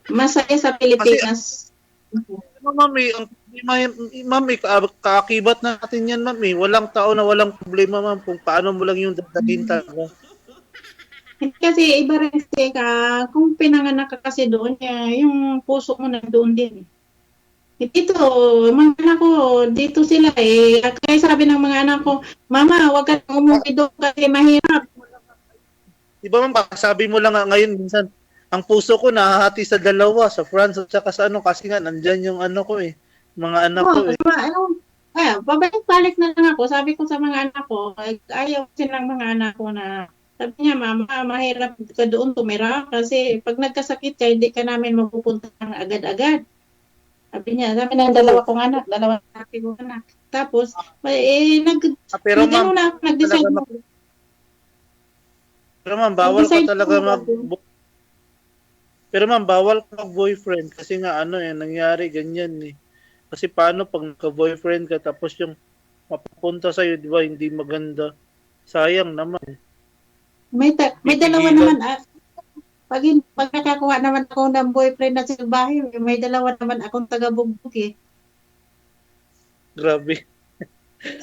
masaya sa Pilipinas. Ma'am, kaakibat natin yan, ma'am. Walang tao na walang problema, ma'am, kung paano mo lang yung dadalhin talaga. Kasi iba rin kasi kung pinanganak ka kasi doon, yung puso mo na doon din. Dito, mga anak ko, dito sila eh. Kaya sabi ng mga anak ko, Mama, huwag ka umuwi doon kasi mahirap. Diba, ma'am, sabi mo lang ngayon, minsan, ang puso ko nahahati sa dalawa, sa France at saka sa kasi nga, nandyan yung ko eh. Mga anak ko eh. Pabalik-balik na lang ako. Sabi ko sa mga anak ko, ayaw silang mga anak ko na, sabi niya, Mama, mahirap ka doon tumira kasi pag nagkasakit ka, hindi ka namin mapupunta agad-agad. Sabi niya, sabi ng dalawang anak. Tapos, pero ma'am, bawal ka talaga Pero ma'am, bawal ka mag-boyfriend kasi nga nangyari ganyan eh. Kasi paano pag nagka-boyfriend ka tapos yung mapapunta sa'yo, di ba, hindi maganda. Sayang naman. May dalawa naman. Pag nakakuha naman ako ng boyfriend na sa bahay, may dalawa naman akong taga-bugbog eh. Grabe.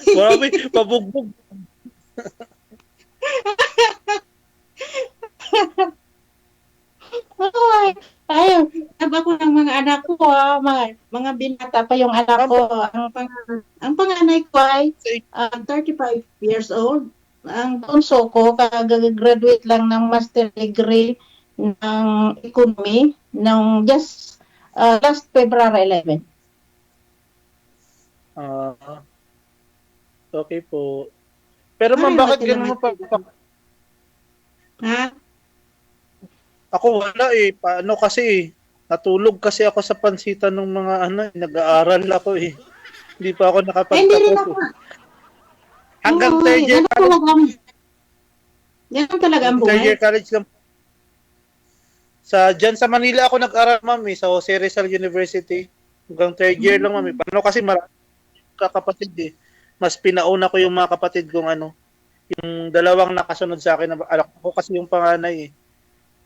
Grabe, pabugbog. Ayaw, taba ko ng mga anak ko, mga binata pa yung anak ko. Ang panganay ko ay 35 years old. Ang bunso ko, kag-graduate lang ng master degree ng economy ng just last February 11. Okay po. Pero ma'am, bakit ganun mo pa? Ha? Ako wala eh. Paano kasi natulog kasi ako sa pansitan ng mga nag-aaral ako eh. Hindi pa ako nakapagtapos. Hindi rin ako. Hanggang third year college. Yan talaga ang Third buhay. year college lang. Diyan sa Manila ako nag-aral, ma'am eh, sa Jose Rizal University. Hanggang third year lang, ma'am eh. Paano kasi marami kakapatid eh. Mas pinauna ko yung mga kapatid kong yung dalawang nakasunod sa akin na anak ko kasi yung panganay eh.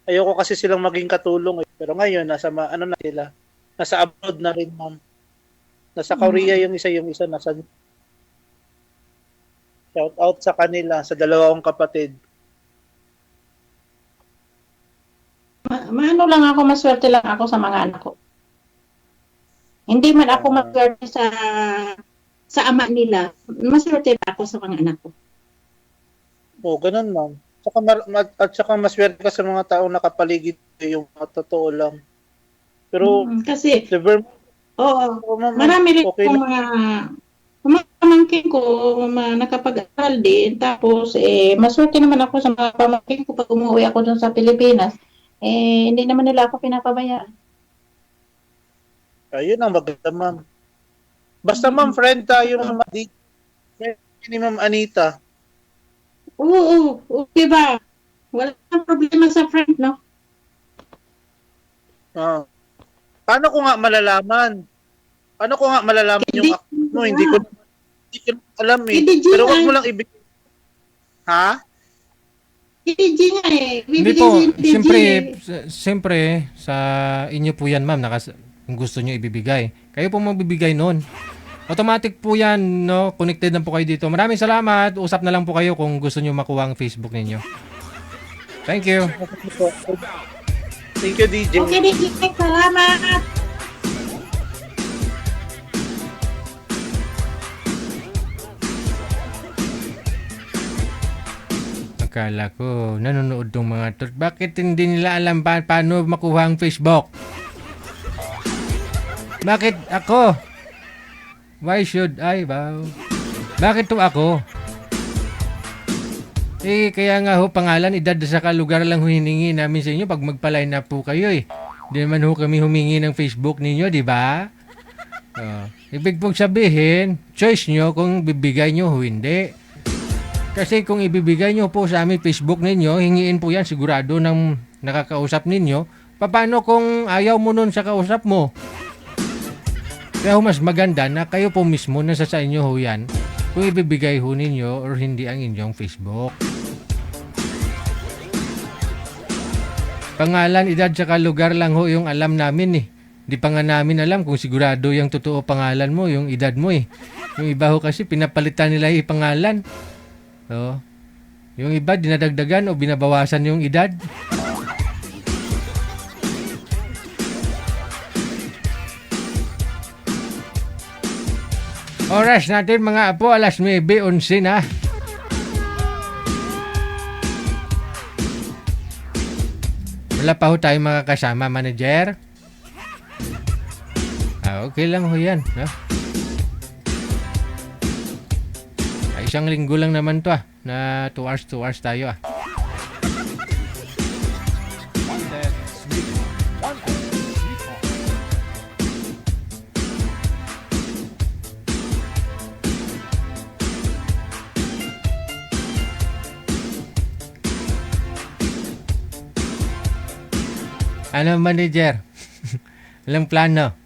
Ayoko kasi silang maging katulong eh. Pero ngayon, na sila. Nasa abroad na rin, ma'am. Nasa Korea yung isa nasa... Shout out sa kanila, sa dalawang kapatid. Maano lang ako, maswerte lang ako sa mga anak ko. Hindi man ako maswerte sa ama nila. Maswerte pa ako sa mga anak ko. Oo, ganun, ma'am. Tsaka maswerte ka sa mga taong nakapaligid yung totoo lang. Pero, kasi, marami rin okay kong mga pamangkin ko, nakapag-aral din. Tapos, maswerte naman ako sa mga pamangkin ko pag umuwi ako dun sa Pilipinas. Hindi naman nila ako pinapabayaan. Ayun ang maganda, ma'am. Basta, ma'am, friend tayo ng ni Ma'am Anita. Oo, diba? Wala nang problema sa friend, no? Paano ko nga malalaman? Yung account mo? Hindi ko alam eh. Pero wag mo lang ibigay. Ha? DJ nga eh. Hindi po, siyempre, sa inyo po yan, ma'am, kung gusto nyo ibibigay. Kayo po magbibigay nun. Automatic po yan, no? Connected na po kayo dito. Maraming salamat. Usap na lang po kayo kung gusto nyo makuha ang Facebook ninyo. Thank you. Thank you, DJ. Okay, DJ. Salamat. Akala ko, nanonood tong mga to. Bakit hindi nila alam paano makuha ang Facebook? Bakit ako? Why should I, bow? Bakit to ako? Kaya nga ho, pangalan, edad sa lugar lang hiningi namin sa inyo pag magpa-line up po kayo eh. Hindi naman ho kami humingi ng Facebook ninyo, di ba? Ibig pong sabihin, choice nyo kung bibigay nyo o hindi. Kasi kung ibibigay nyo po sa amin Facebook ninyo, hingiin po yan sigurado ng nakakausap ninyo. Paano kung ayaw mo nun sa kausap mo? Kaya mas maganda na kayo po mismo nasa sa inyo ho yan kung ibibigay ho ninyo or hindi ang inyong Facebook. Pangalan, edad, saka lugar lang ho yung alam namin eh. Di pa nga namin alam kung sigurado yung totoo pangalan mo, yung edad mo eh. Yung iba ho kasi pinapalitan nila yung pangalan. So, yung iba dinadagdagan o binabawasan yung edad. Oras natin mga apo, alas 9:11 na. Wala pa ho tayong mga kasama, manager. Okay lang ho yan. No? Isang linggo lang naman to na 2 hours tayo . Ano, manager? Walang plano.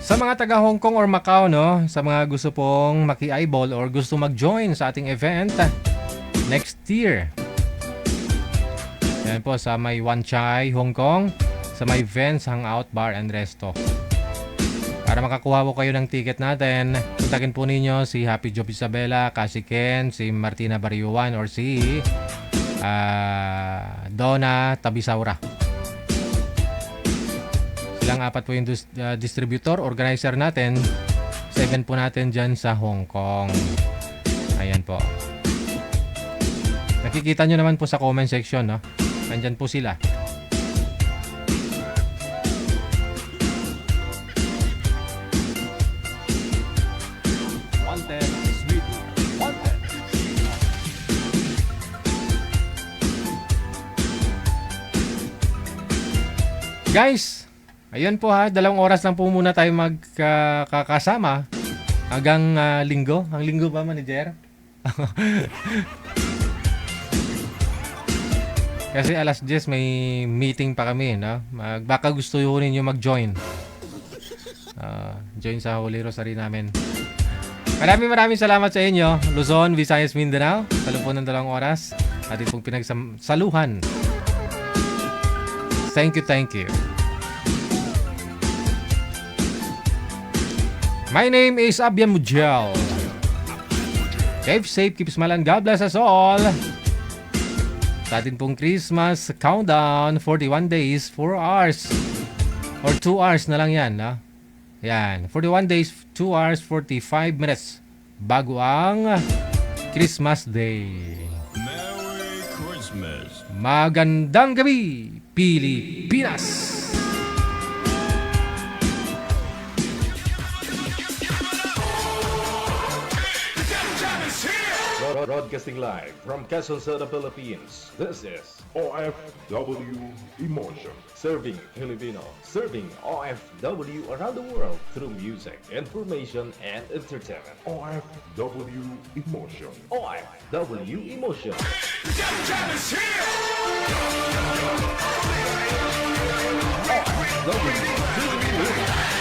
Sa mga taga Hong Kong or Macau, no, sa mga gusto pong maki-eyeball or gusto mag-join sa ating event next year. Yan po sa may Wan Chai, Hong Kong, sa may Vents Hangout Bar and Resto. Para makakuha po kayo ng ticket natin, kontakin po ninyo si Happy Job Isabela, Kasi Ken, si Martina Bariuan, or si Donna Tabisaura. Silang apat po yung distributor, organizer natin. 7 po natin dyan sa Hong Kong. Ayan po. Nakikita nyo naman po sa comment section, no? Nandyan po sila. Wanted, sweetheart. Wanted. Guys, ayun po ha, 2 oras lang po muna tayo magkakasama hanggang linggo. Ang linggo ba, manager? Kasi alas 10 may meeting pa kami, no? Baka gusto yun ninyo mag-join. Join sa Holy Rosary namin. Maraming salamat sa inyo. Luzon, Visayas, Mindanao. Sa loob po ng 2 oras. Atin pong pinagsaluhan. Thank you. My name is Abian Mujel. Keep safe, keep smiling. God bless us all. Sa atin pong Christmas countdown, 41 days, 4 hours. Or 2 hours na lang yan, no? Yan, 41 days, 2 hours, 45 minutes. Bago ang Christmas Day. Merry Christmas. Magandang gabi, Pilipinas! Broadcasting live from Quezon City, Philippines. This is OFW Emotion. Serving Filipino, serving OFW around the world through music, information, and entertainment. OFW Emotion. OFW Emotion. OFW